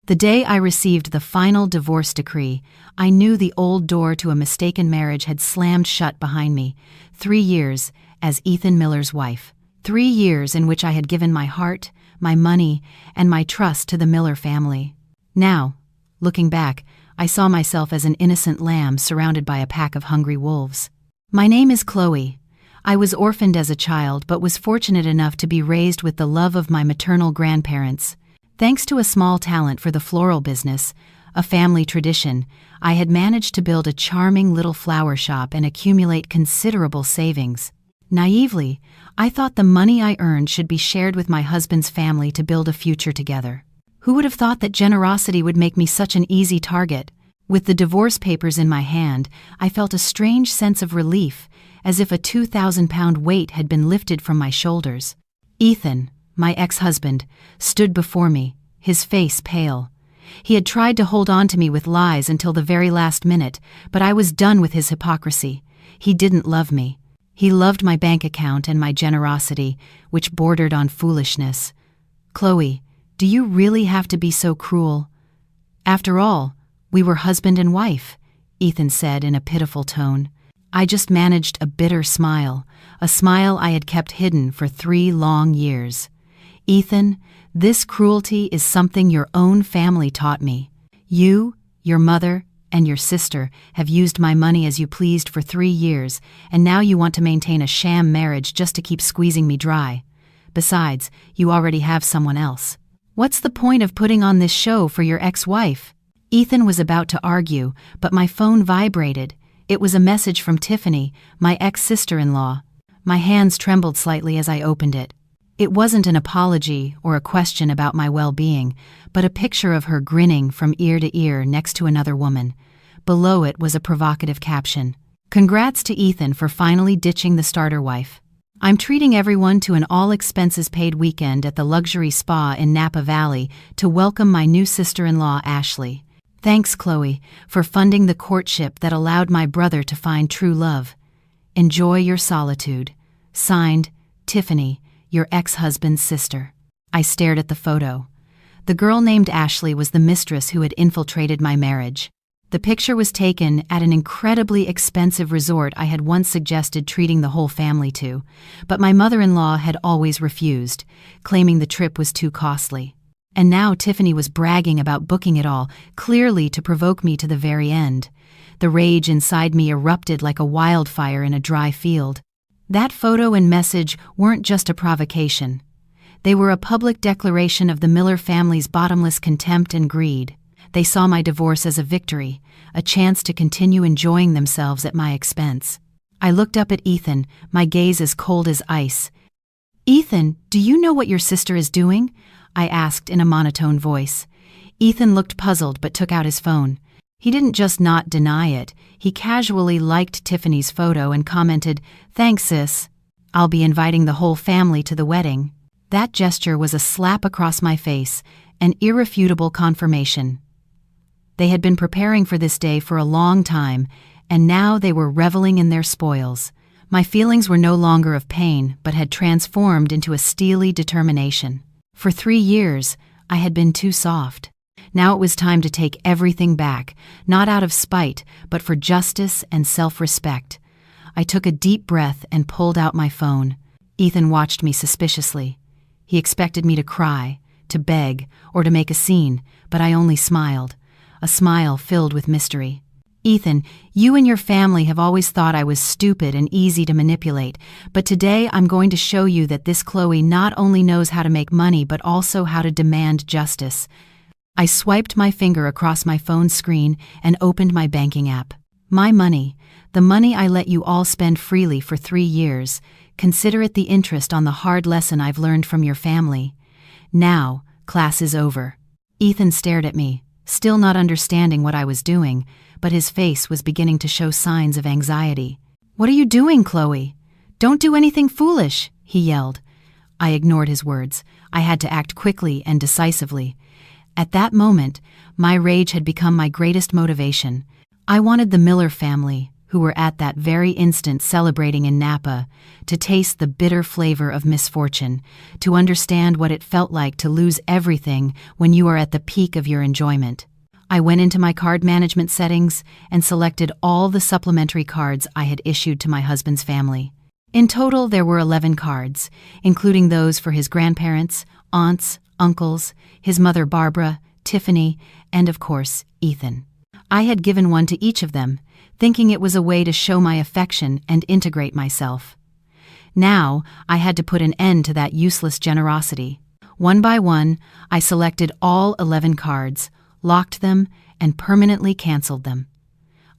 The day I received the final divorce decree, I knew the old door to a mistaken marriage had slammed shut behind me. 3 years as Ethan Miller's wife. 3 years in which I had given my heart, my money, and my trust to the Miller family. Now, looking back, I saw myself as an innocent lamb surrounded by a pack of hungry wolves. My name is Chloe. I was orphaned as a child but was fortunate enough to be raised with the love of my maternal grandparents. Thanks to a small talent for the floral business, a family tradition, I had managed to build a charming little flower shop and accumulate considerable savings. Naively, I thought the money I earned should be shared with my husband's family to build a future together. Who would have thought that generosity would make me such an easy target? With the divorce papers in my hand, I felt a strange sense of relief, as if a 2,000-pound weight had been lifted from my shoulders. Ethan, my ex-husband, stood before me, his face pale. He had tried to hold on to me with lies until the very last minute, but I was done with his hypocrisy. He didn't love me. He loved my bank account and my generosity, which bordered on foolishness. Chloe, do you really have to be so cruel? After all, we were husband and wife, Ethan said in a pitiful tone. I just managed a bitter smile, a smile I had kept hidden for 3 long years. Ethan, this cruelty is something your own family taught me. You, your mother, and your sister have used my money as you pleased for 3 years, and now you want to maintain a sham marriage just to keep squeezing me dry. Besides, you already have someone else. What's the point of putting on this show for your ex-wife? Ethan was about to argue, but my phone vibrated. It was a message from Tiffany, my ex-sister-in-law. My hands trembled slightly as I opened it. It wasn't an apology or a question about my well-being, but a picture of her grinning from ear to ear next to another woman. Below it was a provocative caption. Congrats to Ethan for finally ditching the starter wife. I'm treating everyone to an all-expenses-paid weekend at the luxury spa in Napa Valley to welcome my new sister-in-law, Ashley. Thanks, Chloe, for funding the courtship that allowed my brother to find true love. Enjoy your solitude. Signed, Tiffany, your ex-husband's sister. I stared at the photo. The girl named Ashley was the mistress who had infiltrated my marriage. The picture was taken at an incredibly expensive resort I had once suggested treating the whole family to, but my mother-in-law had always refused, claiming the trip was too costly. And now Tiffany was bragging about booking it all, clearly to provoke me to the very end. The rage inside me erupted like a wildfire in a dry field. That photo and message weren't just a provocation. They were a public declaration of the Miller family's bottomless contempt and greed. They saw my divorce as a victory, a chance to continue enjoying themselves at my expense. I looked up at Ethan, my gaze as cold as ice. Ethan, do you know what your sister is doing? I asked in a monotone voice. Ethan looked puzzled but took out his phone. He didn't just not deny it, he casually liked Tiffany's photo and commented, "Thanks, sis. I'll be inviting the whole family to the wedding." That gesture was a slap across my face, an irrefutable confirmation. They had been preparing for this day for a long time, and now they were reveling in their spoils. My feelings were no longer of pain, but had transformed into a steely determination. For 3 years, I had been too soft. Now it was time to take everything back, not out of spite, but for justice and self-respect. I took a deep breath and pulled out my phone. Ethan watched me suspiciously. He expected me to cry, to beg, or to make a scene, but I only smiled, a smile filled with mystery. Ethan, you and your family have always thought I was stupid and easy to manipulate, but today I'm going to show you that this Chloe not only knows how to make money but also how to demand justice. I swiped my finger across my phone screen and opened my banking app. My money, the money I let you all spend freely for 3 years, consider it the interest on the hard lesson I've learned from your family. Now, class is over. Ethan stared at me, still not understanding what I was doing, but his face was beginning to show signs of anxiety. "What are you doing, Chloe? Don't do anything foolish," he yelled. I ignored his words. I had to act quickly and decisively. At that moment, my rage had become my greatest motivation. I wanted the Miller family, who were at that very instant celebrating in Napa, to taste the bitter flavor of misfortune, to understand what it felt like to lose everything when you are at the peak of your enjoyment. I went into my card management settings and selected all the supplementary cards I had issued to my husband's family. In total, there were 11 cards, including those for his grandparents, aunts, uncles, his mother Barbara, Tiffany, and of course, Ethan. I had given one to each of them, thinking it was a way to show my affection and integrate myself. Now, I had to put an end to that useless generosity. One by one, I selected all 11 cards, locked them, and permanently canceled them.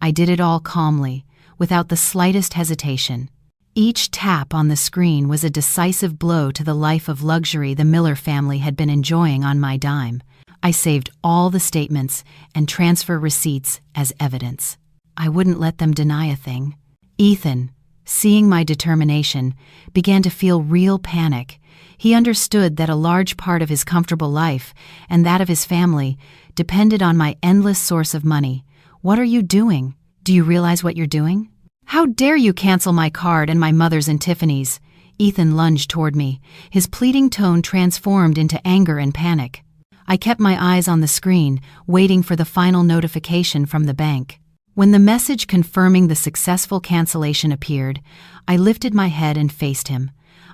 I did it all calmly, without the slightest hesitation. Each tap on the screen was a decisive blow to the life of luxury the Miller family had been enjoying on my dime. I saved all the statements and transfer receipts as evidence. I wouldn't let them deny a thing. Ethan, seeing my determination, began to feel real panic. He understood that a large part of his comfortable life, and that of his family, depended on my endless source of money. "What are you doing? Do you realize what you're doing? How dare you cancel my card and my mother's and Tiffany's?" Ethan lunged toward me, his pleading tone transformed into anger and panic. I kept my eyes on the screen, waiting for the final notification from the bank. When the message confirming the successful cancellation appeared, I lifted my head and faced him.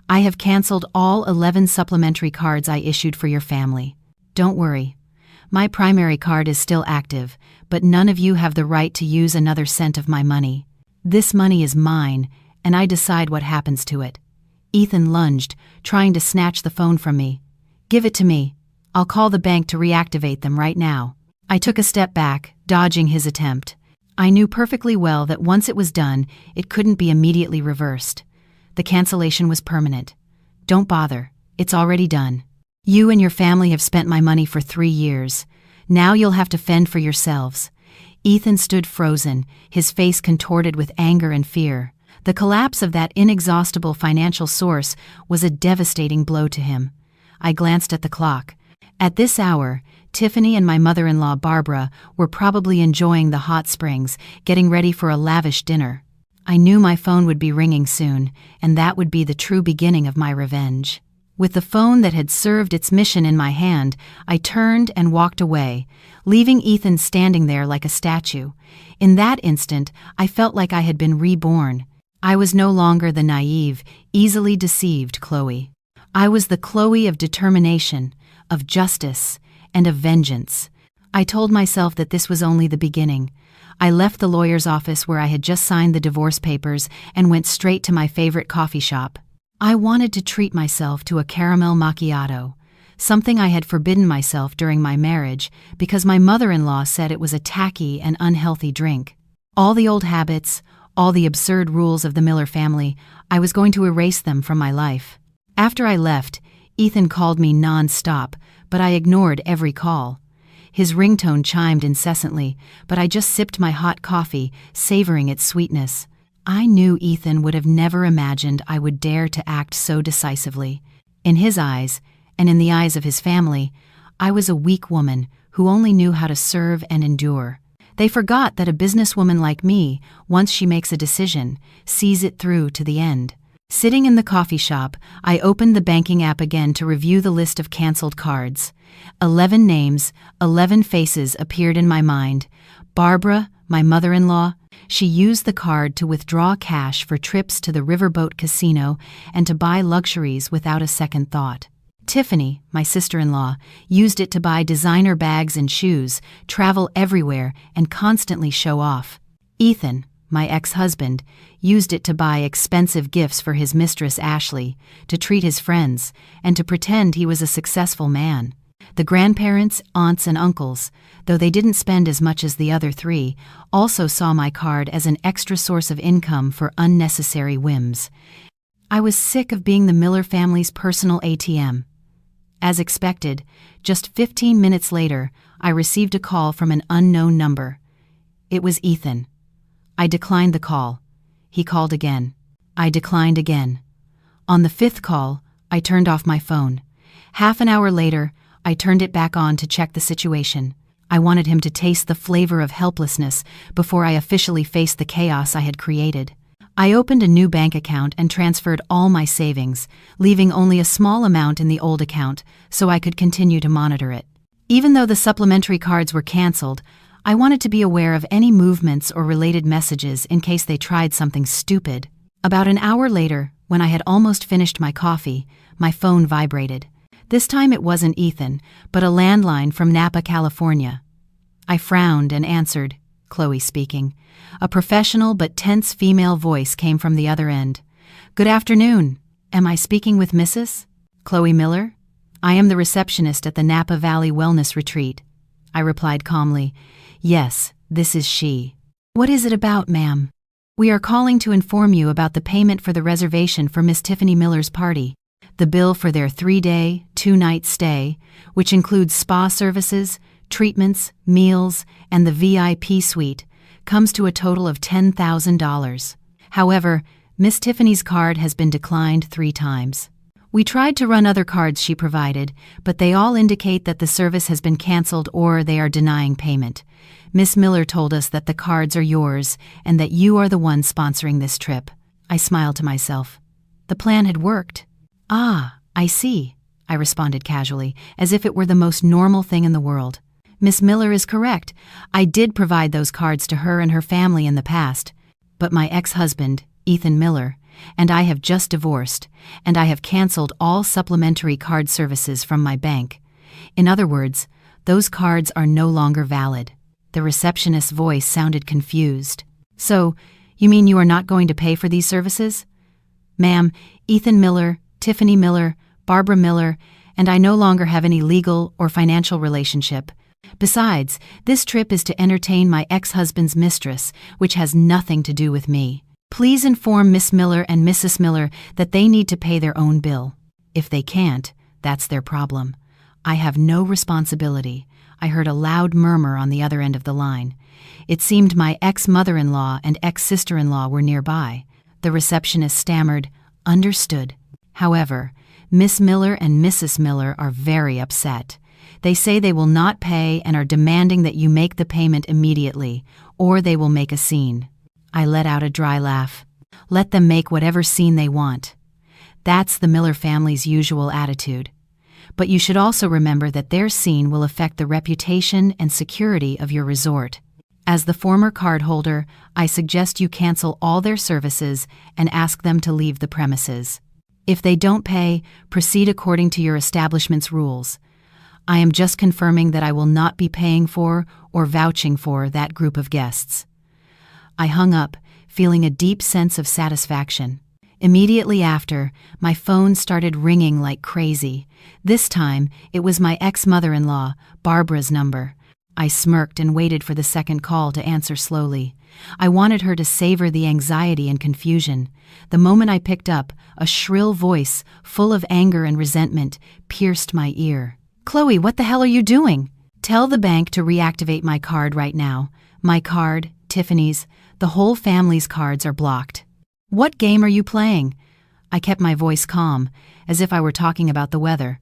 "I have canceled all 11 supplementary cards I issued for your family. Don't worry. My primary card is still active, but none of you have the right to use another cent of my money. This money is mine, and I decide what happens to it." Ethan lunged, trying to snatch the phone from me. "Give it to me. I'll call the bank to reactivate them right now." I took a step back, dodging his attempt. I knew perfectly well that once it was done, it couldn't be immediately reversed. The cancellation was permanent. "Don't bother. It's already done. You and your family have spent my money for 3 years. Now you'll have to fend for yourselves." Ethan stood frozen, his face contorted with anger and fear. The collapse of that inexhaustible financial source was a devastating blow to him. I glanced at the clock. At this hour, Tiffany and my mother-in-law Barbara were probably enjoying the hot springs, getting ready for a lavish dinner. I knew my phone would be ringing soon, and that would be the true beginning of my revenge. With the phone that had served its mission in my hand, I turned and walked away, leaving Ethan standing there like a statue. In that instant, I felt like I had been reborn. I was no longer the naive, easily deceived Chloe. I was the Chloe of determination, of justice, and of vengeance. I told myself that this was only the beginning. I left the lawyer's office where I had just signed the divorce papers and went straight to my favorite coffee shop. I wanted to treat myself to a caramel macchiato, something I had forbidden myself during my marriage because my mother-in-law said it was a tacky and unhealthy drink. All the old habits, all the absurd rules of the Miller family, I was going to erase them from my life. After I left, Ethan called me non-stop, but I ignored every call. His ringtone chimed incessantly, but I just sipped my hot coffee, savoring its sweetness. I knew Ethan would have never imagined I would dare to act so decisively. In his eyes, and in the eyes of his family, I was a weak woman who only knew how to serve and endure. They forgot that a businesswoman like me, once she makes a decision, sees it through to the end. Sitting in the coffee shop, I opened the banking app again to review the list of canceled cards. 11 names, 11 faces appeared in my mind. Barbara, my mother-in-law, she used the card to withdraw cash for trips to the Riverboat Casino and to buy luxuries without a second thought. Tiffany, my sister-in-law, used it to buy designer bags and shoes, travel everywhere, and constantly show off. Ethan, my ex-husband, used it to buy expensive gifts for his mistress Ashley, to treat his friends, and to pretend he was a successful man. The grandparents, aunts, and uncles, though they didn't spend as much as the other 3, also saw my card as an extra source of income for unnecessary whims. I was sick of being the Miller family's personal ATM. As expected, just 15 minutes later, I received a call from an unknown number. It was Ethan. I declined the call. He called again. I declined again. On the 5th call, I turned off my phone. Half an hour later, I turned it back on to check the situation. I wanted him to taste the flavor of helplessness before I officially faced the chaos I had created. I opened a new bank account and transferred all my savings, leaving only a small amount in the old account so I could continue to monitor it. Even though the supplementary cards were canceled, I wanted to be aware of any movements or related messages in case they tried something stupid. About an hour later, when I had almost finished my coffee, my phone vibrated. This time it wasn't Ethan, but a landline from Napa, California. I frowned and answered, Chloe speaking. A professional but tense female voice came from the other end. Good afternoon. Am I speaking with Mrs. Chloe Miller? I am the receptionist at the Napa Valley Wellness Retreat. I replied calmly. Yes, this is she. What is it about, ma'am? We are calling to inform you about the payment for the reservation for Miss Tiffany Miller's party. The bill for their 3-day, 2-night stay, which includes spa services, treatments, meals, and the VIP suite, comes to a total of $10,000. However, Miss Tiffany's card has been declined 3 times. We tried to run other cards she provided, but they all indicate that the service has been canceled or they are denying payment. Miss Miller told us that the cards are yours and that you are the one sponsoring this trip. I smiled to myself. The plan had worked. Ah, I see, I responded casually, as if it were the most normal thing in the world. Miss Miller is correct. I did provide those cards to her and her family in the past, but my ex-husband, Ethan Miller, and I have just divorced, and I have canceled all supplementary card services from my bank. In other words, those cards are no longer valid. The receptionist's voice sounded confused. So, you mean you are not going to pay for these services? Ma'am, Ethan Miller, Tiffany Miller, Barbara Miller, and I no longer have any legal or financial relationship. Besides, this trip is to entertain my ex-husband's mistress, which has nothing to do with me. Please inform Miss Miller and Mrs. Miller that they need to pay their own bill. If they can't, that's their problem. I have no responsibility. I heard a loud murmur on the other end of the line. It seemed my ex-mother-in-law and ex-sister-in-law were nearby. The receptionist stammered, "Understood." However, Miss Miller and Mrs. Miller are very upset. They say they will not pay and are demanding that you make the payment immediately, or they will make a scene. I let out a dry laugh. Let them make whatever scene they want. That's the Miller family's usual attitude. But you should also remember that their scene will affect the reputation and security of your resort. As the former cardholder, I suggest you cancel all their services and ask them to leave the premises. If they don't pay, proceed according to your establishment's rules. I am just confirming that I will not be paying for or vouching for that group of guests. I hung up, feeling a deep sense of satisfaction. Immediately after, my phone started ringing like crazy. This time, it was my ex-mother-in-law, Barbara's number. I smirked and waited for the second call to answer slowly. I wanted her to savor the anxiety and confusion. The moment I picked up, a shrill voice, full of anger and resentment, pierced my ear. "Chloe, what the hell are you doing? Tell the bank to reactivate my card right now. My card, Tiffany's, the whole family's cards are blocked." "What game are you playing?" I kept my voice calm, as if I were talking about the weather.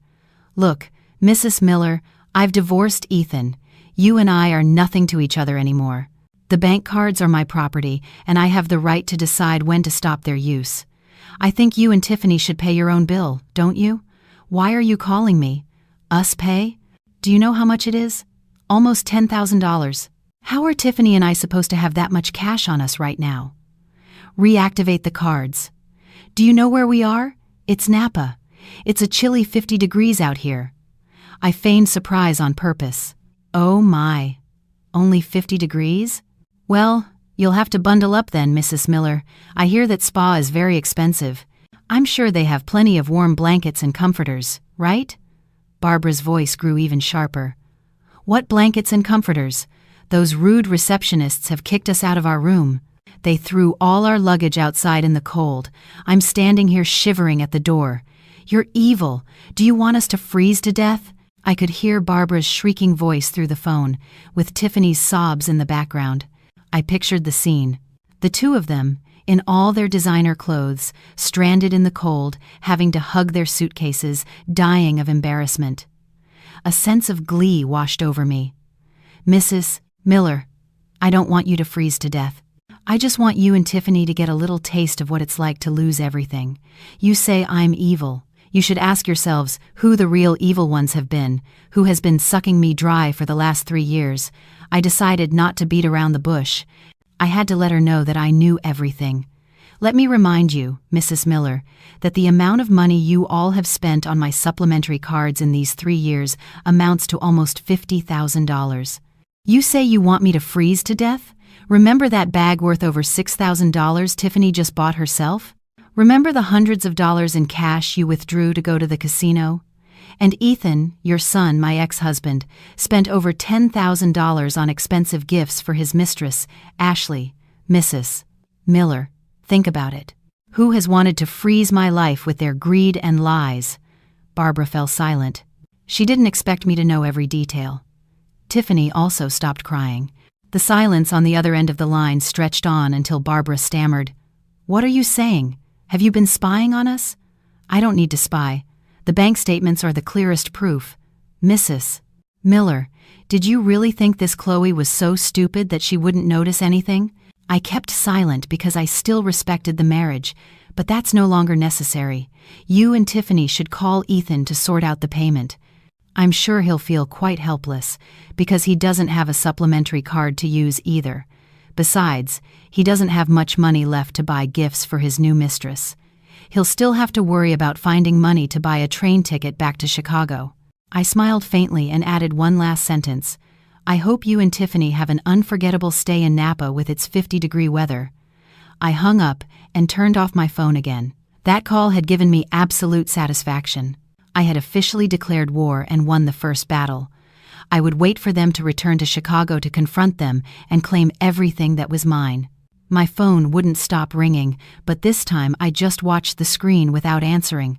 "Look, Mrs. Miller, I've divorced Ethan. You and I are nothing to each other anymore. The bank cards are my property, and I have the right to decide when to stop their use. I think you and Tiffany should pay your own bill, don't you? Why are you calling me? Us pay? Do you know how much it is? Almost $10,000. How are Tiffany and I supposed to have that much cash on us right now? Reactivate the cards. Do you know where we are? It's Napa. It's a chilly 50 degrees out here." I feigned surprise on purpose. "Oh my. Only 50 degrees? Well, you'll have to bundle up then, Mrs. Miller. I hear that spa is very expensive. I'm sure they have plenty of warm blankets and comforters, right?" Barbara's voice grew even sharper. "What blankets and comforters? Those rude receptionists have kicked us out of our room. They threw all our luggage outside in the cold. I'm standing here shivering at the door. You're evil. Do you want us to freeze to death?" I could hear Barbara's shrieking voice through the phone, with Tiffany's sobs in the background. I pictured the scene. The two of them, in all their designer clothes, stranded in the cold, having to hug their suitcases, dying of embarrassment. A sense of glee washed over me. Mrs. Miller, I don't want you to freeze to death. I just want you and Tiffany to get a little taste of what it's like to lose everything. You say I'm evil. You should ask yourselves who the real evil ones have been, who has been sucking me dry for the last 3 years. I decided not to beat around the bush. I had to let her know that I knew everything. Let me remind you, Mrs. Miller, that the amount of money you all have spent on my supplementary cards in these 3 years amounts to almost $50,000. You say you want me to freeze to death? Remember that bag worth over $6,000 Tiffany just bought herself? Remember the hundreds of dollars in cash you withdrew to go to the casino? And Ethan, your son, my ex-husband, spent over $10,000 on expensive gifts for his mistress, Ashley. Mrs. Miller, think about it. Who has wanted to freeze my life with their greed and lies? Barbara fell silent. She didn't expect me to know every detail. Tiffany also stopped crying. The silence on the other end of the line stretched on until Barbara stammered, "What are you saying? Have you been spying on us?" "I don't need to spy. The bank statements are the clearest proof." "Mrs. Miller, did you really think this Chloe was so stupid that she wouldn't notice anything?" I kept silent because I still respected the marriage, but that's no longer necessary. You and Tiffany should call Ethan to sort out the payment. I'm sure he'll feel quite helpless, because he doesn't have a supplementary card to use either. Besides, he doesn't have much money left to buy gifts for his new mistress. He'll still have to worry about finding money to buy a train ticket back to Chicago. I smiled faintly and added one last sentence. I hope you and Tiffany have an unforgettable stay in Napa with its 50-degree weather. I hung up and turned off my phone again. That call had given me absolute satisfaction. I had officially declared war and won the first battle. I would wait for them to return to Chicago to confront them and claim everything that was mine. My phone wouldn't stop ringing, but this time I just watched the screen without answering.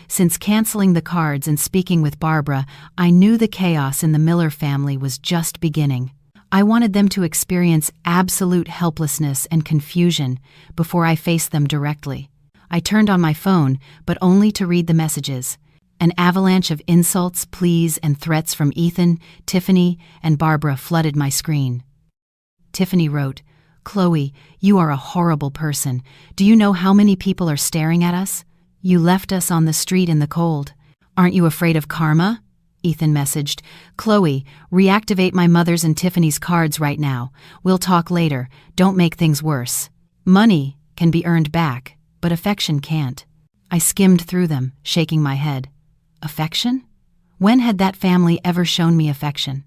Since canceling the cards and speaking with Barbara, I knew the chaos in the Miller family was just beginning. I wanted them to experience absolute helplessness and confusion before I faced them directly. I turned on my phone, but only to read the messages. An avalanche of insults, pleas, and threats from Ethan, Tiffany, and Barbara flooded my screen. Tiffany wrote, "Chloe, you are a horrible person. Do you know how many people are staring at us? You left us on the street in the cold. Aren't you afraid of karma?" Ethan messaged, "Chloe, reactivate my mother's and Tiffany's cards right now. We'll talk later. Don't make things worse. Money can be earned back, but affection can't." I skimmed through them, shaking my head. Affection? When had that family ever shown me affection?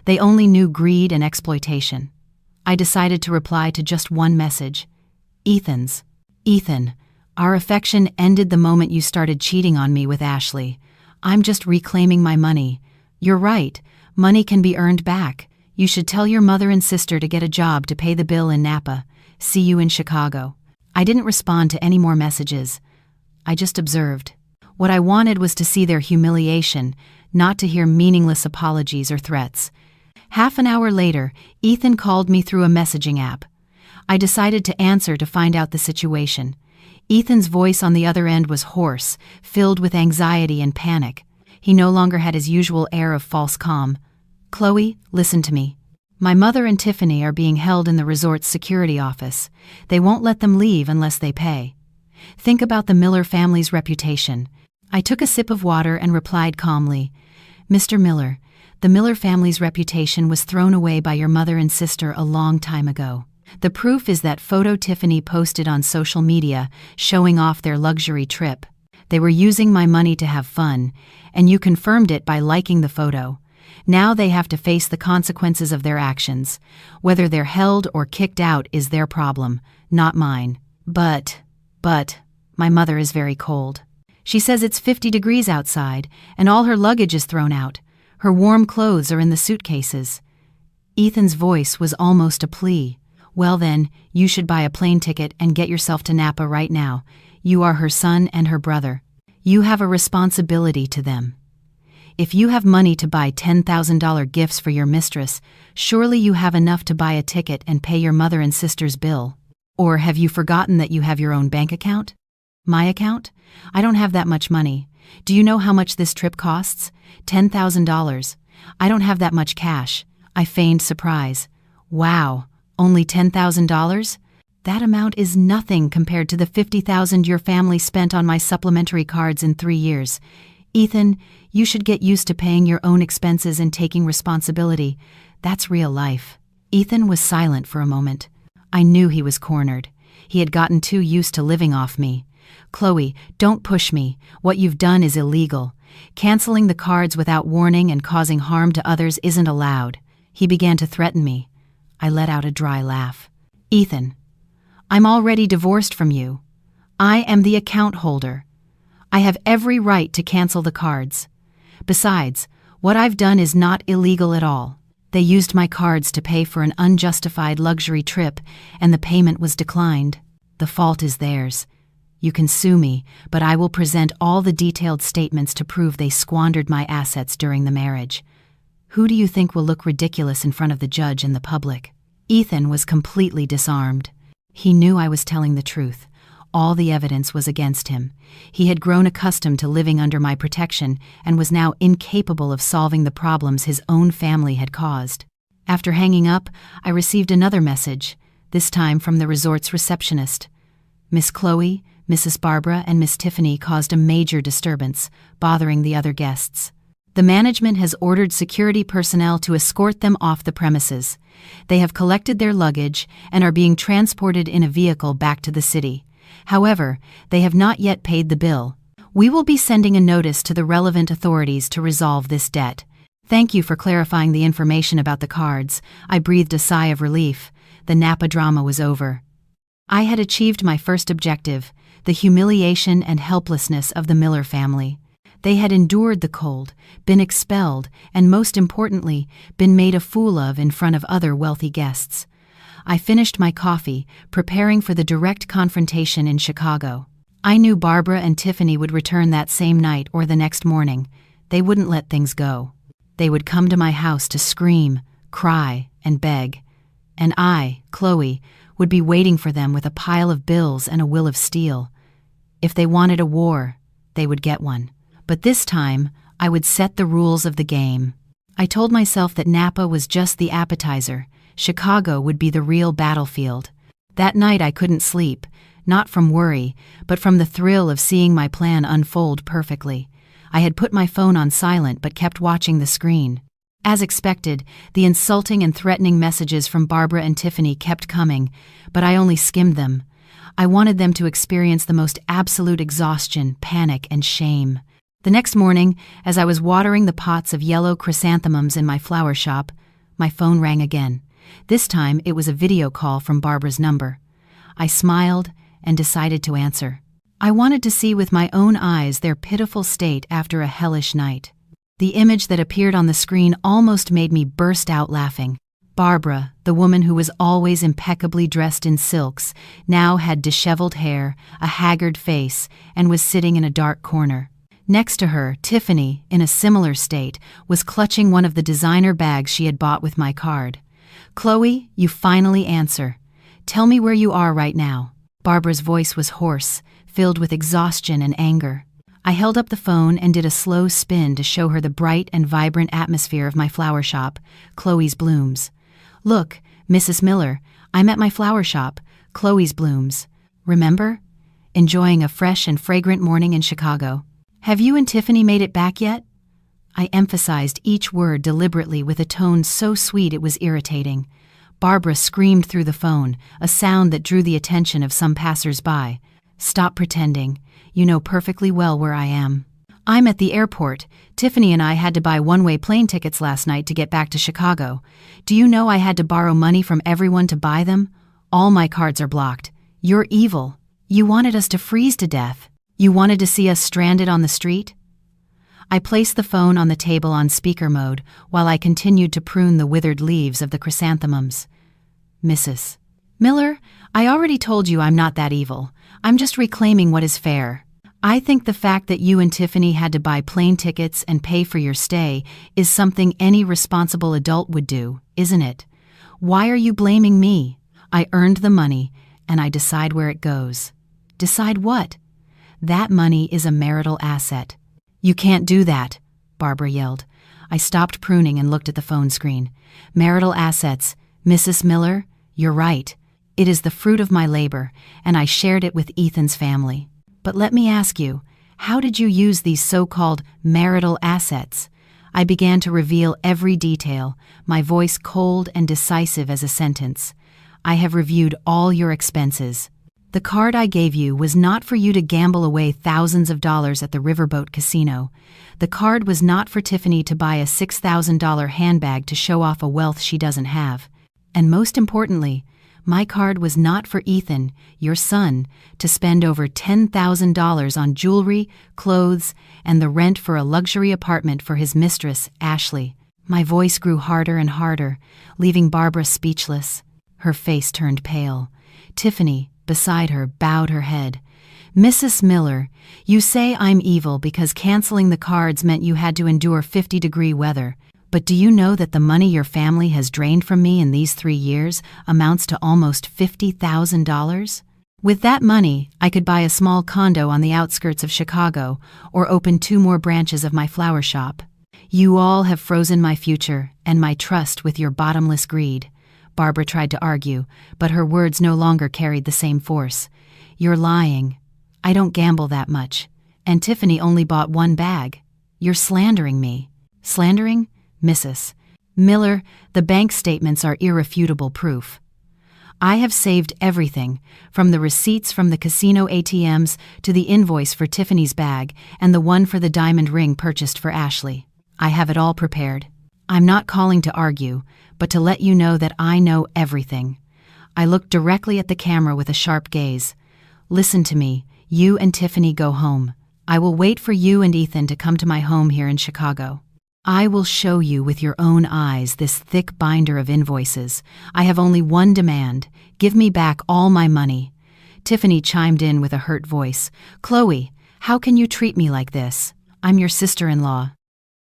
They only knew greed and exploitation. I decided to reply to just one message. Ethan's. "Ethan, our affection ended the moment you started cheating on me with Ashley. I'm just reclaiming my money. You're right, money can be earned back. You should tell your mother and sister to get a job to pay the bill in Napa. See you in Chicago." I didn't respond to any more messages. I just observed. What I wanted was to see their humiliation, not to hear meaningless apologies or threats. Half an hour later, Ethan called me through a messaging app. I decided to answer to find out the situation. Ethan's voice on the other end was hoarse, filled with anxiety and panic. He no longer had his usual air of false calm. "Chloe, listen to me. My mother and Tiffany are being held in the resort's security office. They won't let them leave unless they pay. Think about the Miller family's reputation." I took a sip of water and replied calmly, "Mr. Miller, the Miller family's reputation was thrown away by your mother and sister a long time ago. The proof is that photo Tiffany posted on social media showing off their luxury trip. They were using my money to have fun, and you confirmed it by liking the photo. Now they have to face the consequences of their actions. Whether they're held or kicked out is their problem, not mine. But, my mother is very cold. She says it's 50 degrees outside, and all her luggage is thrown out. Her warm clothes are in the suitcases." Ethan's voice was almost a plea. "Well then, you should buy a plane ticket and get yourself to Napa right now. You are her son and her brother. You have a responsibility to them. If you have money to buy $10,000 gifts for your mistress, surely you have enough to buy a ticket and pay your mother and sister's bill. Or have you forgotten that you have your own bank account?" "My account? I don't have that much money. Do you know how much this trip costs? $10,000. I don't have that much cash. I feigned surprise. Wow, only $10,000? That amount is nothing compared to the $50,000 your family spent on my supplementary cards in 3 years. Ethan, you should get used to paying your own expenses and taking responsibility. That's real life. Ethan was silent for a moment. I knew he was cornered. He had gotten too used to living off me. Chloe, don't push me. What you've done is illegal. Canceling the cards without warning and causing harm to others isn't allowed. He began to threaten me. I let out a dry laugh. Ethan, I'm already divorced from you. I am the account holder. I have every right to cancel the cards. Besides, what I've done is not illegal at all. They used my cards to pay for an unjustified luxury trip, and the payment was declined. The fault is theirs. You can sue me, but I will present all the detailed statements to prove they squandered my assets during the marriage. Who do you think will look ridiculous in front of the judge and the public? Ethan was completely disarmed. He knew I was telling the truth. All the evidence was against him. He had grown accustomed to living under my protection and was now incapable of solving the problems his own family had caused. After hanging up, I received another message, this time from the resort's receptionist. Miss Chloe, Mrs. Barbara, and Miss Tiffany caused a major disturbance, bothering the other guests. The management has ordered security personnel to escort them off the premises. They have collected their luggage and are being transported in a vehicle back to the city. However, they have not yet paid the bill. We will be sending a notice to the relevant authorities to resolve this debt. Thank you for clarifying the information about the cards. I breathed a sigh of relief. The Napa drama was over. I had achieved my first objective, the humiliation and helplessness of the Miller family. They had endured the cold, been expelled, and most importantly, been made a fool of in front of other wealthy guests. I finished my coffee, preparing for the direct confrontation in Chicago. I knew Barbara and Tiffany would return that same night or the next morning. They wouldn't let things go. They would come to my house to scream, cry, and beg. And I, Chloe, would be waiting for them with a pile of bills and a will of steel. If they wanted a war, they would get one. But this time, I would set the rules of the game. I told myself that Napa was just the appetizer. Chicago would be the real battlefield. That night I couldn't sleep, not from worry, but from the thrill of seeing my plan unfold perfectly. I had put my phone on silent but kept watching the screen. As expected, the insulting and threatening messages from Barbara and Tiffany kept coming, but I only skimmed them. I wanted them to experience the most absolute exhaustion, panic, and shame. The next morning, as I was watering the pots of yellow chrysanthemums in my flower shop, my phone rang again. This time it was a video call from Barbara's number. I smiled and decided to answer. I wanted to see with my own eyes their pitiful state after a hellish night. The image that appeared on the screen almost made me burst out laughing. Barbara, the woman who was always impeccably dressed in silks, now had disheveled hair, a haggard face, and was sitting in a dark corner. Next to her, Tiffany, in a similar state, was clutching one of the designer bags she had bought with my card. Chloe, you finally answer. Tell me where you are right now. Barbara's voice was hoarse, filled with exhaustion and anger. I held up the phone and did a slow spin to show her the bright and vibrant atmosphere of my flower shop, Chloe's Blooms. Look, Mrs. Miller, I'm at my flower shop, Chloe's Blooms. Remember? Enjoying a fresh and fragrant morning in Chicago. Have you and Tiffany made it back yet? I emphasized each word deliberately with a tone so sweet it was irritating. Barbara screamed through the phone, a sound that drew the attention of some passers-by. Stop pretending. You know perfectly well where I am. I'm at the airport. Tiffany and I had to buy one-way plane tickets last night to get back to Chicago. Do you know I had to borrow money from everyone to buy them? All my cards are blocked. You're evil. You wanted us to freeze to death. You wanted to see us stranded on the street? I placed the phone on the table on speaker mode while I continued to prune the withered leaves of the chrysanthemums. Mrs. Miller, I already told you I'm not that evil. I'm just reclaiming what is fair. I think the fact that you and Tiffany had to buy plane tickets and pay for your stay is something any responsible adult would do, isn't it? Why are you blaming me? I earned the money, and I decide where it goes. Decide what? That money is a marital asset. You can't do that, Barbara yelled. I stopped pruning and looked at the phone screen. Marital assets. Mrs. Miller, you're right. It is the fruit of my labor, and I shared it with Ethan's family. But let me ask you, how did you use these so-called marital assets? I began to reveal every detail, my voice cold and decisive as a sentence. I have reviewed all your expenses. The card I gave you was not for you to gamble away thousands of dollars at the Riverboat Casino. The card was not for Tiffany to buy a $6,000 handbag to show off a wealth she doesn't have. And most importantly, my card was not for Ethan, your son, to spend over $10,000 on jewelry, clothes, and the rent for a luxury apartment for his mistress, Ashley. My voice grew harder and harder, leaving Barbara speechless. Her face turned pale. Tiffany, beside her, bowed her head. Mrs. Miller, you say I'm evil because canceling the cards meant you had to endure 50-degree weather. But do you know that the money your family has drained from me in these 3 years amounts to almost $50,000? With that money, I could buy a small condo on the outskirts of Chicago or open 2 more branches of my flower shop. You all have frozen my future and my trust with your bottomless greed. Barbara tried to argue, but her words no longer carried the same force. You're lying. I don't gamble that much. And Tiffany only bought 1 bag. You're slandering me. Slandering? Mrs. Miller, the bank statements are irrefutable proof. I have saved everything, from the receipts from the casino ATMs to the invoice for Tiffany's bag and the one for the diamond ring purchased for Ashley. I have it all prepared. I'm not calling to argue, but to let you know that I know everything. I looked directly at the camera with a sharp gaze. Listen to me, you and Tiffany go home. I will wait for you and Ethan to come to my home here in Chicago. I will show you with your own eyes this thick binder of invoices. I have only one demand. Give me back all my money. Tiffany chimed in with a hurt voice. Chloe, how can you treat me like this? I'm your sister-in-law.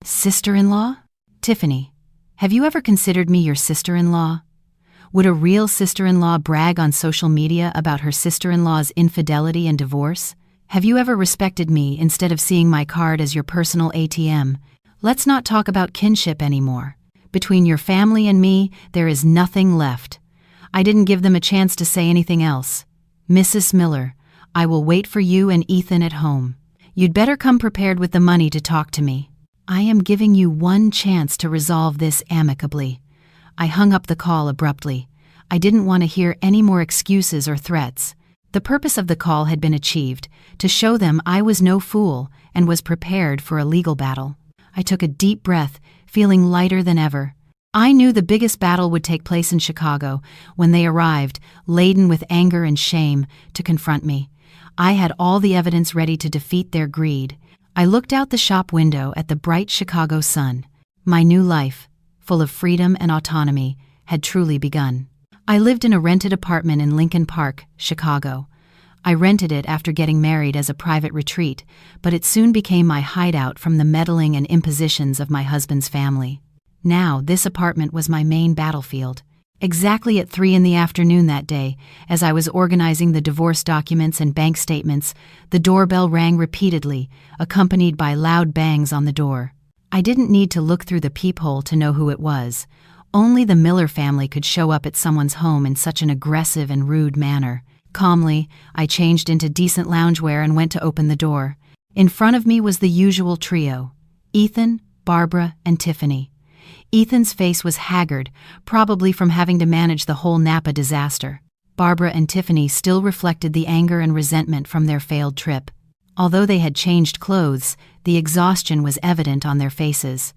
Sister-in-law? Tiffany, have you ever considered me your sister-in-law? Would a real sister-in-law brag on social media about her sister-in-law's infidelity and divorce? Have you ever respected me instead of seeing my card as your personal ATM? Let's not talk about kinship anymore. Between your family and me, there is nothing left. I didn't give them a chance to say anything else. Mrs. Miller, I will wait for you and Ethan at home. You'd better come prepared with the money to talk to me. I am giving you one chance to resolve this amicably. I hung up the call abruptly. I didn't want to hear any more excuses or threats. The purpose of the call had been achieved, to show them I was no fool and was prepared for a legal battle. I took a deep breath, feeling lighter than ever. I knew the biggest battle would take place in Chicago when they arrived, laden with anger and shame, to confront me. I had all the evidence ready to defeat their greed. I looked out the shop window at the bright Chicago sun. My new life, full of freedom and autonomy, had truly begun. I lived in a rented apartment in Lincoln Park, Chicago. I rented it after getting married as a private retreat, but it soon became my hideout from the meddling and impositions of my husband's family. Now, this apartment was my main battlefield. Exactly at 3 p.m. that day, as I was organizing the divorce documents and bank statements, the doorbell rang repeatedly, accompanied by loud bangs on the door. I didn't need to look through the peephole to know who it was. Only the Miller family could show up at someone's home in such an aggressive and rude manner. Calmly, I changed into decent loungewear and went to open the door. In front of me was the usual trio: Ethan, Barbara, and Tiffany. Ethan's face was haggard, probably from having to manage the whole Napa disaster. Barbara and Tiffany still reflected the anger and resentment from their failed trip. Although they had changed clothes, the exhaustion was evident on their faces.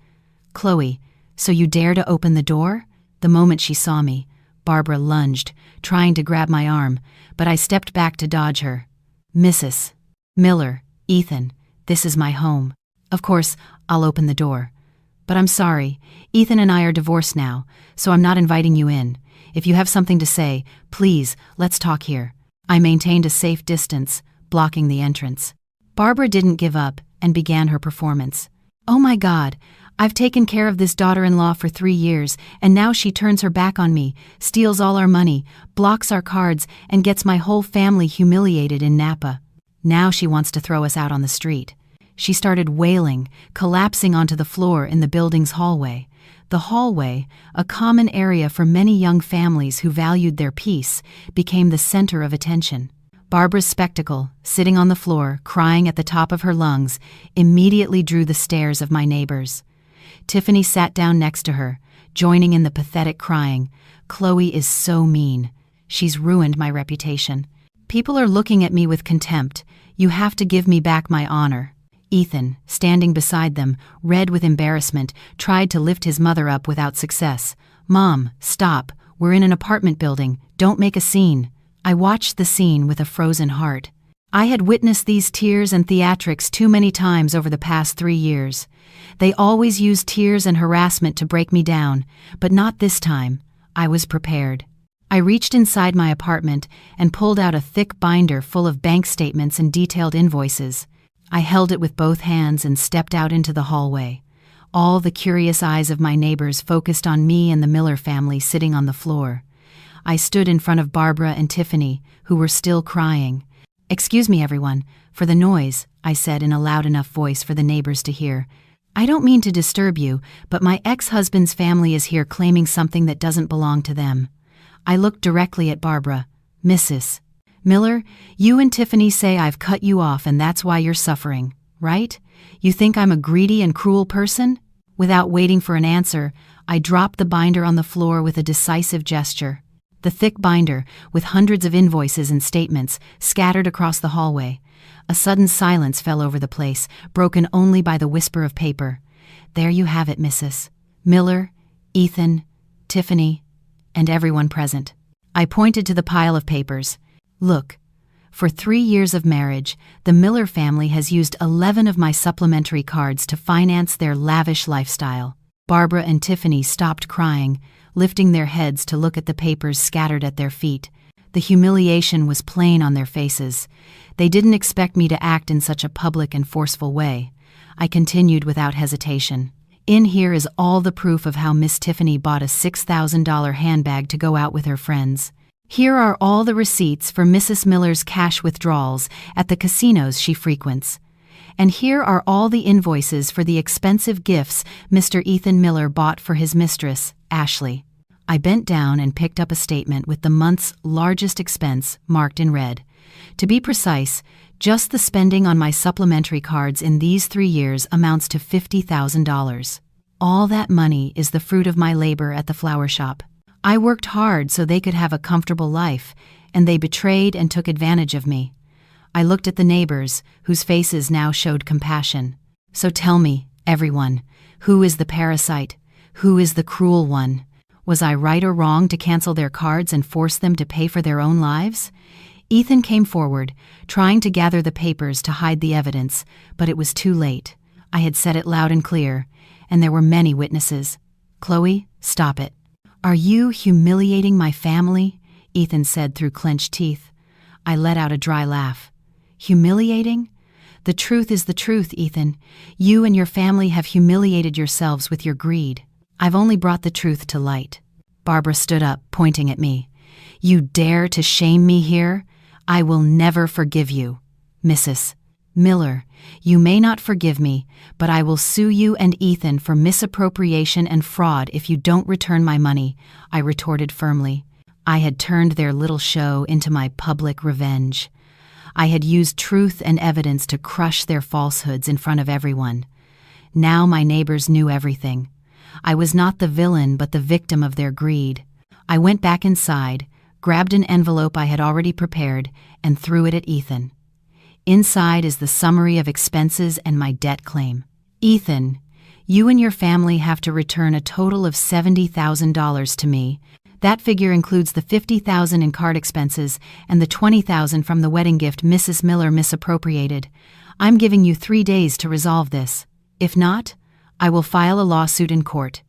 Chloe, so you dare to open the door? The moment she saw me, Barbara lunged, trying to grab my arm, but I stepped back to dodge her. Mrs. Miller, Ethan, this is my home. Of course, I'll open the door. But I'm sorry, Ethan and I are divorced now, so I'm not inviting you in. If you have something to say, please, let's talk here. I maintained a safe distance, blocking the entrance. Barbara didn't give up and began her performance. Oh my God, I've taken care of this daughter-in-law for 3 years, and now she turns her back on me, steals all our money, blocks our cards, and gets my whole family humiliated in Napa. Now she wants to throw us out on the street. She started wailing, collapsing onto the floor in the building's hallway. The hallway, a common area for many young families who valued their peace, became the center of attention. Barbara's spectacle, sitting on the floor, crying at the top of her lungs, immediately drew the stares of my neighbors. Tiffany sat down next to her, joining in the pathetic crying. "Chloe is so mean. She's ruined my reputation. People are looking at me with contempt. You have to give me back my honor." Ethan, standing beside them, red with embarrassment, tried to lift his mother up without success. "Mom, stop. We're in an apartment building. Don't make a scene." I watched the scene with a frozen heart. I had witnessed these tears and theatrics too many times over the past 3 years. They always used tears and harassment to break me down, but not this time. I was prepared. I reached inside my apartment and pulled out a thick binder full of bank statements and detailed invoices. I held it with both hands and stepped out into the hallway. All the curious eyes of my neighbors focused on me and the Miller family sitting on the floor. I stood in front of Barbara and Tiffany, who were still crying. "Excuse me, everyone, for the noise," I said in a loud enough voice for the neighbors to hear. "I don't mean to disturb you, but my ex-husband's family is here claiming something that doesn't belong to them." I looked directly at Barbara. "Mrs. Miller, you and Tiffany say I've cut you off and that's why you're suffering, right? You think I'm a greedy and cruel person?" Without waiting for an answer, I dropped the binder on the floor with a decisive gesture. The thick binder, with hundreds of invoices and statements, scattered across the hallway. A sudden silence fell over the place, broken only by the whisper of paper. "There you have it, Mrs. Miller, Ethan, Tiffany, and everyone present." I pointed to the pile of papers. "Look, for 3 years of marriage, the Miller family has used 11 of my supplementary cards to finance their lavish lifestyle." Barbara and Tiffany stopped crying, lifting their heads to look at the papers scattered at their feet. The humiliation was plain on their faces. They didn't expect me to act in such a public and forceful way. I continued without hesitation. "In here is all the proof of how Miss Tiffany bought a $6,000 handbag to go out with her friends. Here are all the receipts for Mrs. Miller's cash withdrawals at the casinos she frequents. And here are all the invoices for the expensive gifts Mr. Ethan Miller bought for his mistress, Ashley." I bent down and picked up a statement with the month's largest expense marked in red. To be precise, just the spending on my supplementary cards in these 3 years amounts to $50,000. All that money is the fruit of my labor at the flower shop. I worked hard so they could have a comfortable life, and they betrayed and took advantage of me. I looked at the neighbors, whose faces now showed compassion. "So tell me, everyone, who is the parasite? Who is the cruel one? Was I right or wrong to cancel their cards and force them to pay for their own lives?" Ethan came forward, trying to gather the papers to hide the evidence, but it was too late. I had said it loud and clear, and there were many witnesses. "Chloe, stop it." "Are you humiliating my family?" Ethan said through clenched teeth. I let out a dry laugh. "Humiliating? The truth is the truth, Ethan. You and your family have humiliated yourselves with your greed. I've only brought the truth to light." Barbara stood up, pointing at me. "You dare to shame me here? I will never forgive you. Mrs. Miller, you may not forgive me, but I will sue you and Ethan for misappropriation and fraud if you don't return my money," I retorted firmly. I had turned their little show into my public revenge. I had used truth and evidence to crush their falsehoods in front of everyone. Now my neighbors knew everything. I was not the villain but the victim of their greed. I went back inside, grabbed an envelope I had already prepared, and threw it at Ethan. Inside is the summary of expenses and my debt claim. "Ethan, you and your family have to return a total of $70,000 to me. That figure includes the $50,000 in card expenses and the $20,000 from the wedding gift Mrs. Miller misappropriated. I'm giving you 3 days to resolve this. If not, I will file a lawsuit in court.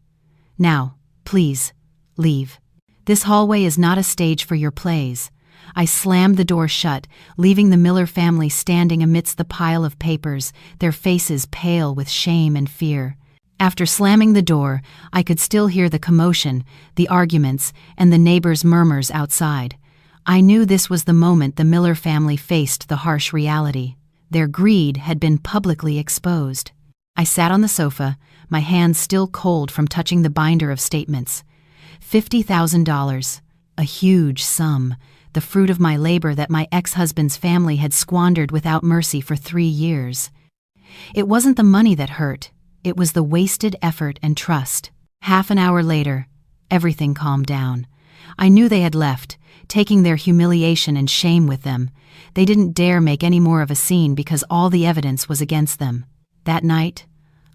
Now, please, leave. This hallway is not a stage for your plays." I slammed the door shut, leaving the Miller family standing amidst the pile of papers, their faces pale with shame and fear. After slamming the door, I could still hear the commotion, the arguments, and the neighbors' murmurs outside. I knew this was the moment the Miller family faced the harsh reality. Their greed had been publicly exposed. I sat on the sofa, my hands still cold from touching the binder of statements. $50,000. A huge sum, the fruit of my labor that my ex-husband's family had squandered without mercy for 3 years. It wasn't the money that hurt, it was the wasted effort and trust. Half an hour later, everything calmed down. I knew they had left, taking their humiliation and shame with them. They didn't dare make any more of a scene because all the evidence was against them. That night,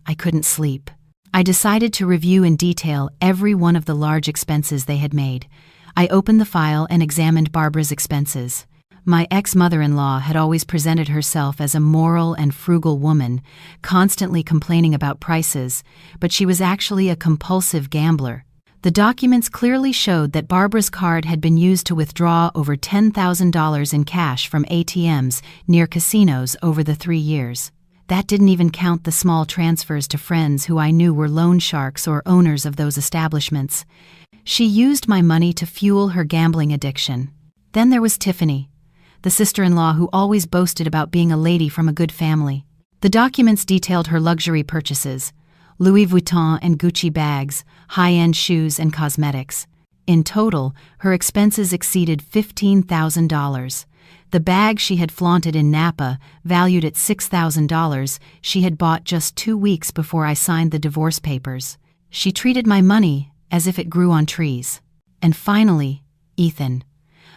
I couldn't sleep. I decided to review in detail every one of the large expenses they had made. I opened the file and examined Barbara's expenses. My ex-mother-in-law had always presented herself as a moral and frugal woman, constantly complaining about prices, but she was actually a compulsive gambler. The documents clearly showed that Barbara's card had been used to withdraw over $10,000 in cash from ATMs near casinos over the 3 years. That didn't even count the small transfers to friends who I knew were loan sharks or owners of those establishments. She used my money to fuel her gambling addiction. Then there was Tiffany, the sister-in-law who always boasted about being a lady from a good family. The documents detailed her luxury purchases: Louis Vuitton and Gucci bags, high-end shoes and cosmetics. In total, her expenses exceeded $15,000. The bag she had flaunted in Napa, valued at $6,000, she had bought just 2 weeks before I signed the divorce papers. She treated my money as if it grew on trees. And finally, Ethan,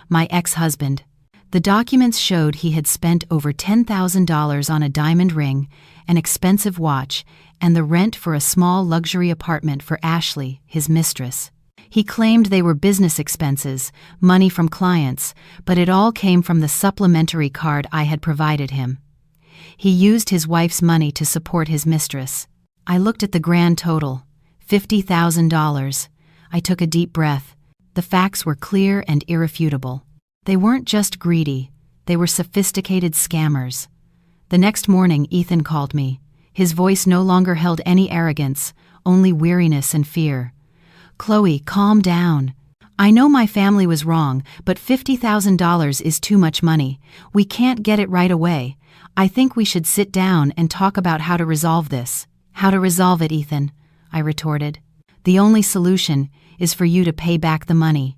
my ex-husband. The documents showed he had spent over $10,000 on a diamond ring, an expensive watch, and the rent for a small luxury apartment for Ashley, his mistress. He claimed they were business expenses, money from clients, but it all came from the supplementary card I had provided him. He used his wife's money to support his mistress. I looked at the grand total, $50,000. I took a deep breath. The facts were clear and irrefutable. They weren't just greedy, they were sophisticated scammers. The next morning, Ethan called me. His voice no longer held any arrogance, only weariness and fear. "Chloe, calm down. I know my family was wrong, but $50,000 is too much money. We can't get it right away. I think we should sit down and talk about how to resolve this." "How to resolve it, Ethan?" I retorted. "The only solution is for you to pay back the money.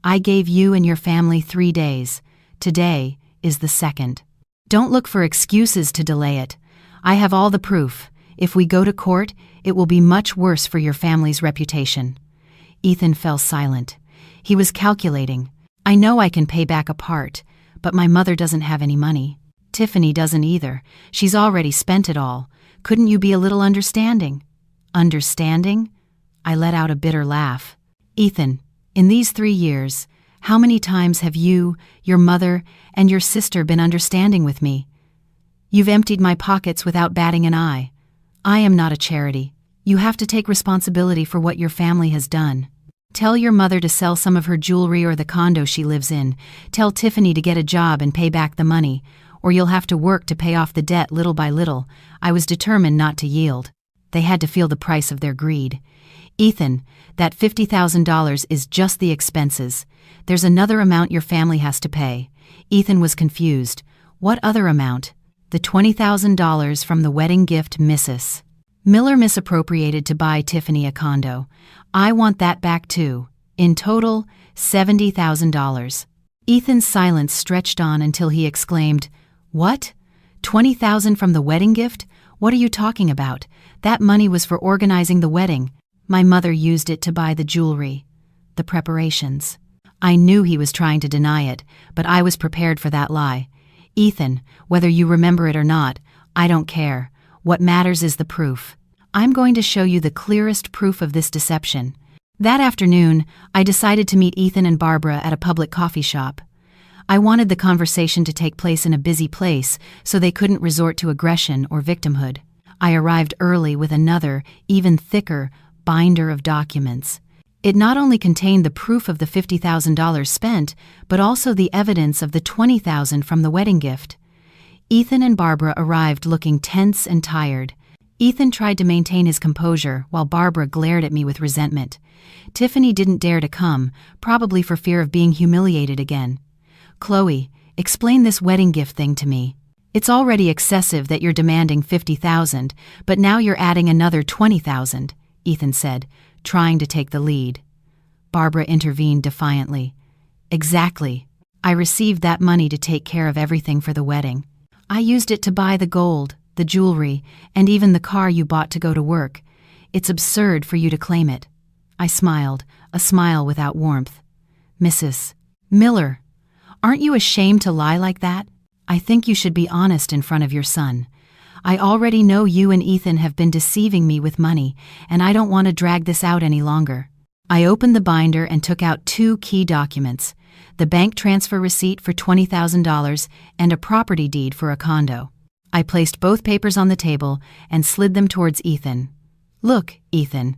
I gave you and your family 3 days. Today is the 2nd. Don't look for excuses to delay it. I have all the proof. If we go to court, it will be much worse for your family's reputation." Ethan fell silent. He was calculating. "I know I can pay back a part, but my mother doesn't have any money. Tiffany doesn't either. She's already spent it all. Couldn't you be a little understanding?" "Understanding?" I let out a bitter laugh. "Ethan, in these 3 years, how many times have you, your mother, and your sister been understanding with me? You've emptied my pockets without batting an eye. I am not a charity. You have to take responsibility for what your family has done. Tell your mother to sell some of her jewelry or the condo she lives in. Tell Tiffany to get a job and pay back the money, or you'll have to work to pay off the debt little by little." I was determined not to yield. They had to feel the price of their greed. "Ethan, that $50,000 is just the expenses. There's another amount your family has to pay." Ethan was confused. "What other amount?" "The $20,000 from the wedding gift Mrs. Miller misappropriated to buy Tiffany a condo. I want that back too. In total, $70,000. Ethan's silence stretched on until he exclaimed, "What? $20,000 from the wedding gift? What are you talking about? That money was for organizing the wedding. My mother used it to buy the jewelry, the preparations." I knew he was trying to deny it, but I was prepared for that lie. "Ethan, whether you remember it or not, I don't care. What matters is the proof. I'm going to show you the clearest proof of this deception." That afternoon, I decided to meet Ethan and Barbara at a public coffee shop. I wanted the conversation to take place in a busy place so they couldn't resort to aggression or victimhood. I arrived early with another, even thicker, binder of documents. It not only contained the proof of the $50,000 spent, but also the evidence of the $20,000 from the wedding gift. Ethan and Barbara arrived looking tense and tired. Ethan tried to maintain his composure while Barbara glared at me with resentment. Tiffany didn't dare to come, probably for fear of being humiliated again. "Chloe, explain this wedding gift thing to me." It's already excessive that you're demanding $50,000, but now you're adding another $20,000, Ethan said, trying to take the lead. Barbara intervened defiantly. Exactly. I received that money to take care of everything for the wedding. I used it to buy the gold, the jewelry, and even the car you bought to go to work. It's absurd for you to claim it. I smiled, a smile without warmth. Mrs. Miller, aren't you ashamed to lie like that? I think you should be honest in front of your son. I already know you and Ethan have been deceiving me with money, and I don't want to drag this out any longer. I opened the binder and took out 2 key documents, the bank transfer receipt for $20,000 and a property deed for a condo. I placed both papers on the table and slid them towards Ethan. Look, Ethan,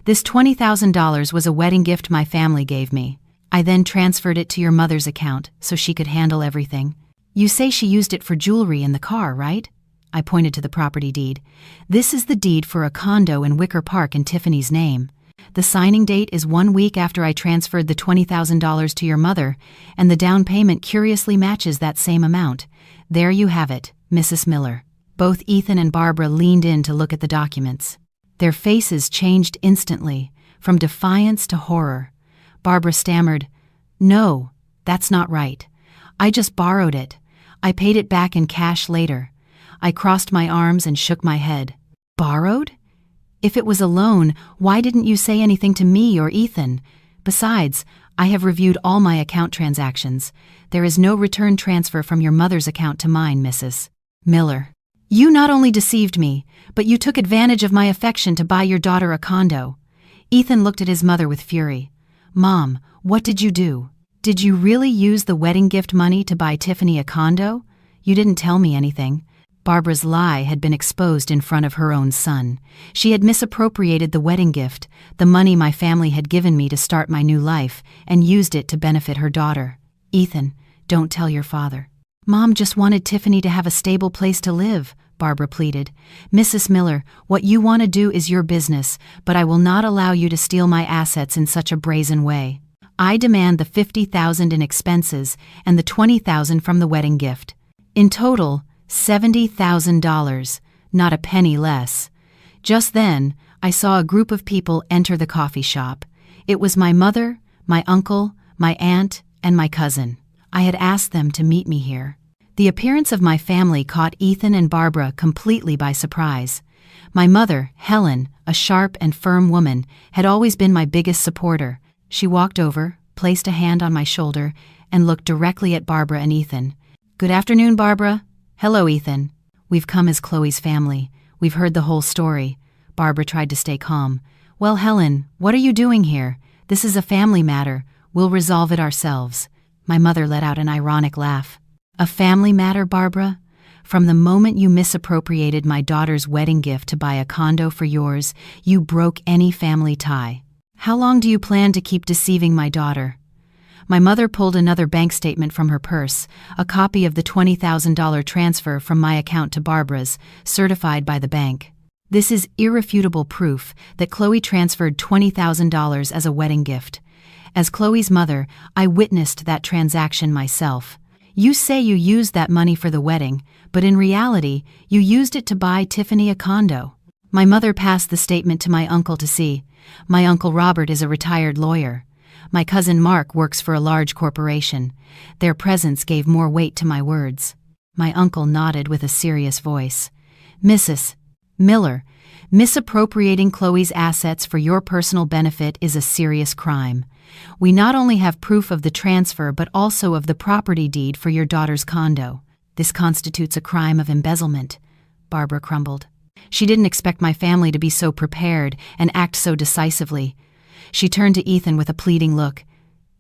this $20,000 was a wedding gift my family gave me. I then transferred it to your mother's account so she could handle everything. You say she used it for jewelry in the car, right? I pointed to the property deed. This is the deed for a condo in Wicker Park in Tiffany's name. The signing date is 1 week after I transferred the $20,000 to your mother, and the down payment curiously matches that same amount. There you have it, Mrs. Miller. Both Ethan and Barbara leaned in to look at the documents. Their faces changed instantly, from defiance to horror. Barbara stammered, "No, that's not right. I just borrowed it. I paid it back in cash later." I crossed my arms and shook my head. Borrowed? If it was a loan, why didn't you say anything to me or Ethan? Besides, I have reviewed all my account transactions. There is no return transfer from your mother's account to mine, Mrs. Miller. You not only deceived me, but you took advantage of my affection to buy your daughter a condo. Ethan looked at his mother with fury. Mom, what did you do? Did you really use the wedding gift money to buy Tiffany a condo? You didn't tell me anything. Barbara's lie had been exposed in front of her own son. She had misappropriated the wedding gift, the money my family had given me to start my new life, and used it to benefit her daughter. Ethan, don't tell your father. Mom just wanted Tiffany to have a stable place to live, Barbara pleaded. Mrs. Miller, what you want to do is your business, but I will not allow you to steal my assets in such a brazen way. I demand the $50,000 in expenses and the $20,000 from the wedding gift. In total, $70,000, not a penny less. Just then, I saw a group of people enter the coffee shop. It was my mother, my uncle, my aunt, and my cousin. I had asked them to meet me here. The appearance of my family caught Ethan and Barbara completely by surprise. My mother, Helen, a sharp and firm woman, had always been my biggest supporter. She walked over, placed a hand on my shoulder, and looked directly at Barbara and Ethan. Good afternoon, Barbara. Hello, Ethan. We've come as Chloe's family. We've heard the whole story. Barbara tried to stay calm. Well, Helen, what are you doing here? This is a family matter. We'll resolve it ourselves. My mother let out an ironic laugh. A family matter, Barbara? From the moment you misappropriated my daughter's wedding gift to buy a condo for yours, you broke any family tie. How long do you plan to keep deceiving my daughter? My mother pulled another bank statement from her purse, a copy of the $20,000 transfer from my account to Barbara's, certified by the bank. This is irrefutable proof that Chloe transferred $20,000 as a wedding gift. As Chloe's mother, I witnessed that transaction myself. You say you used that money for the wedding, but in reality, you used it to buy Tiffany a condo. My mother passed the statement to my uncle to see. My uncle Robert is a retired lawyer. My cousin Mark works for a large corporation. Their presence gave more weight to my words. My uncle nodded with a serious voice. Mrs. Miller, misappropriating Chloe's assets for your personal benefit is a serious crime. We not only have proof of the transfer but also of the property deed for your daughter's condo. This constitutes a crime of embezzlement, Barbara crumbled. She didn't expect my family to be so prepared and act so decisively. She turned to Ethan with a pleading look.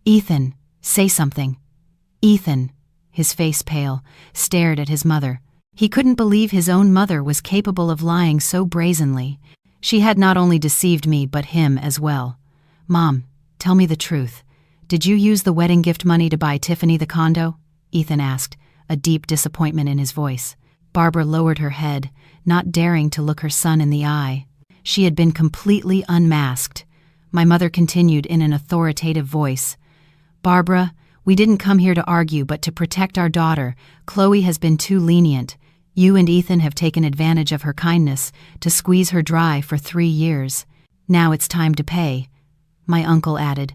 Ethan, say something. Ethan, his face pale, stared at his mother. He couldn't believe his own mother was capable of lying so brazenly. She had not only deceived me but him as well. Mom, tell me the truth. Did you use the wedding gift money to buy Tiffany the condo? Ethan asked, a deep disappointment in his voice. Barbara lowered her head, not daring to look her son in the eye. She had been completely unmasked. My mother continued in an authoritative voice. Barbara, We didn't come here to argue but to protect our daughter. Chloe has been too lenient. You and Ethan have taken advantage of her kindness to squeeze her dry for 3 years. Now it's time to pay," my uncle added.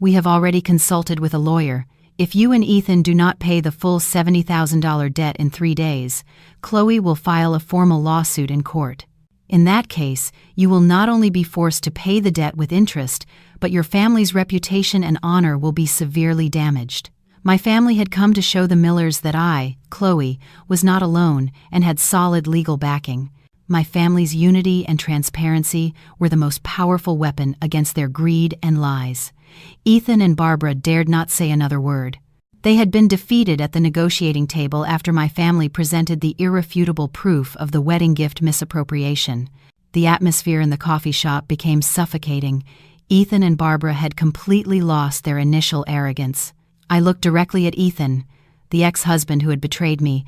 "We have already consulted with a lawyer. If you and Ethan do not pay the full $70,000 debt in 3 days, Chloe will file a formal lawsuit in court. In that case, you will not only be forced to pay the debt with interest, but your family's reputation and honor will be severely damaged." My family had come to show the Millers that I, Chloe, was not alone and had solid legal backing. My family's unity and transparency were the most powerful weapon against their greed and lies. Ethan and Barbara dared not say another word. They had been defeated at the negotiating table after my family presented the irrefutable proof of the wedding gift misappropriation. The atmosphere in the coffee shop became suffocating. Ethan and Barbara had completely lost their initial arrogance. I looked directly at Ethan, the ex-husband who had betrayed me,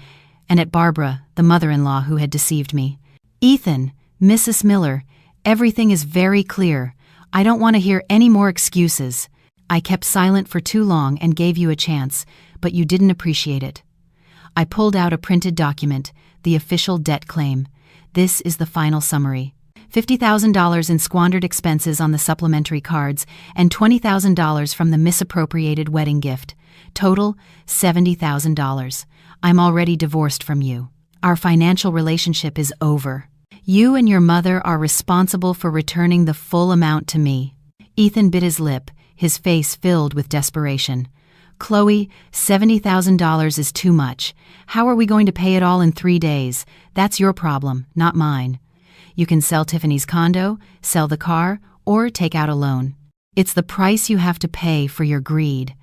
and at Barbara, the mother-in-law who had deceived me. "Ethan, Mrs. Miller, everything is very clear. I don't want to hear any more excuses. I kept silent for too long and gave you a chance, but you didn't appreciate it." I pulled out a printed document, the official debt claim. This is the final summary. $50,000 in squandered expenses on the supplementary cards and $20,000 from the misappropriated wedding gift. Total, $70,000. I'm already divorced from you. Our financial relationship is over. You and your mother are responsible for returning the full amount to me. Ethan bit his lip, his face filled with desperation. "Chloe, $70,000 is too much. How are we going to pay it all in 3 days? That's your problem, not mine. You can sell Tiffany's condo, sell the car, or take out a loan. It's the price you have to pay for your greed.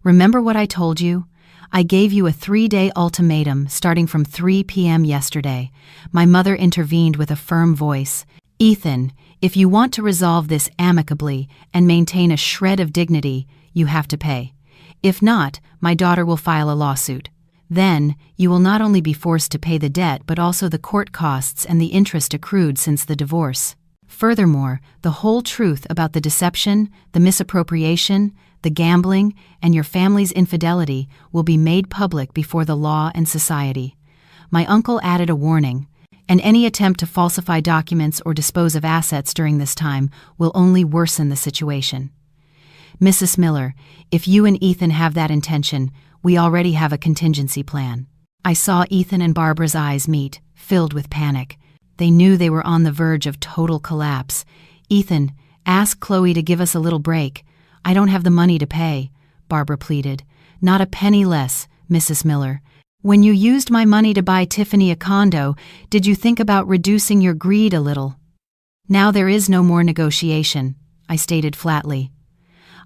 Remember what I told you? I gave you a 3-day ultimatum starting from 3 p.m. yesterday." My mother intervened with a firm voice. "Ethan, if you want to resolve this amicably and maintain a shred of dignity, you have to pay. If not, my daughter will file a lawsuit. Then, you will not only be forced to pay the debt but also the court costs and the interest accrued since the divorce. Furthermore, the whole truth about the deception, the misappropriation, the gambling, and your family's infidelity will be made public before the law and society." My uncle added a warning, "And any attempt to falsify documents or dispose of assets during this time will only worsen the situation. Mrs. Miller, if you and Ethan have that intention, we already have a contingency plan." I saw Ethan and Barbara's eyes meet, filled with panic. They knew they were on the verge of total collapse. "Ethan, ask Chloe to give us a little break. I don't have the money to pay," Barbara pleaded. "Not a penny less, Mrs. Miller. When you used my money to buy Tiffany a condo, did you think about reducing your greed a little?" "Now there is no more negotiation," I stated flatly.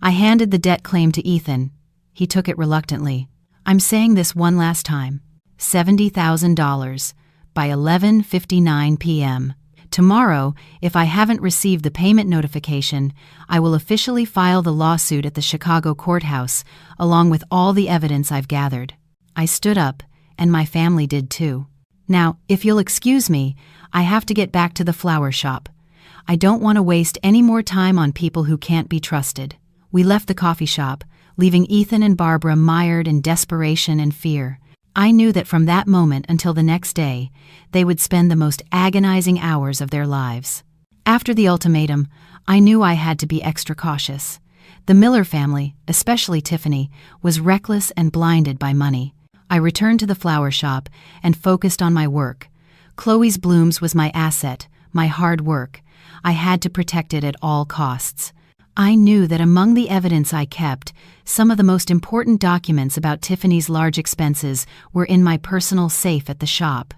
I handed the debt claim to Ethan. He took it reluctantly. "I'm saying this one last time. $70,000 by 11:59 p.m. Tomorrow, if I haven't received the payment notification, I will officially file the lawsuit at the Chicago courthouse, along with all the evidence I've gathered." I stood up, and my family did too. "Now, if you'll excuse me, I have to get back to the flower shop. I don't want to waste any more time on people who can't be trusted." We left the coffee shop, leaving Ethan and Barbara mired in desperation and fear. I knew that from that moment until the next day, they would spend the most agonizing hours of their lives. After the ultimatum, I knew I had to be extra cautious. The Miller family, especially Tiffany, was reckless and blinded by money. I returned to the flower shop and focused on my work. Chloe's blooms was my asset, my hard work. I had to protect it at all costs. I knew that among the evidence I kept, some of the most important documents about Tiffany's large expenses were in my personal safe at the shop.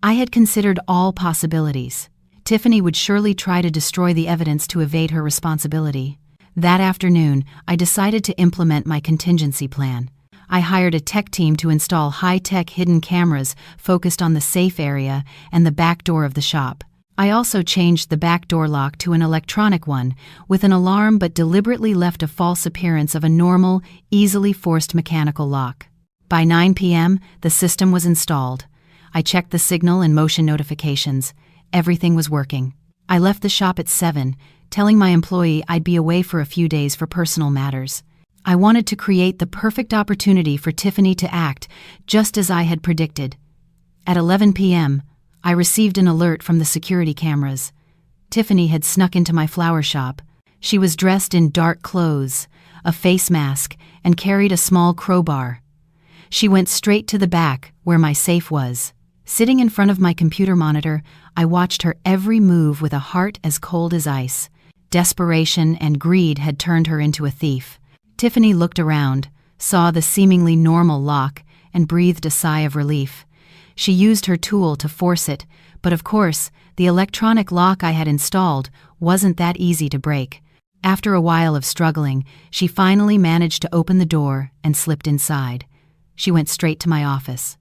I had considered all possibilities. Tiffany would surely try to destroy the evidence to evade her responsibility. That afternoon, I decided to implement my contingency plan. I hired a tech team to install high-tech hidden cameras focused on the safe area and the back door of the shop. I also changed the back door lock to an electronic one, with an alarm, but deliberately left a false appearance of a normal, easily forced mechanical lock. By 9 p.m., the system was installed. I checked the signal and motion notifications. Everything was working. I left the shop at 7, telling my employee I'd be away for a few days for personal matters. I wanted to create the perfect opportunity for Tiffany to act, just as I had predicted. At 11 p.m., I received an alert from the security cameras. Tiffany had snuck into my flower shop. She was dressed in dark clothes, a face mask, and carried a small crowbar. She went straight to the back, where my safe was. Sitting in front of my computer monitor, I watched her every move with a heart as cold as ice. Desperation and greed had turned her into a thief. Tiffany looked around, saw the seemingly normal lock, and breathed a sigh of relief. She used her tool to force it, but of course, the electronic lock I had installed wasn't that easy to break. After a while of struggling, she finally managed to open the door and slipped inside. She went straight to my office.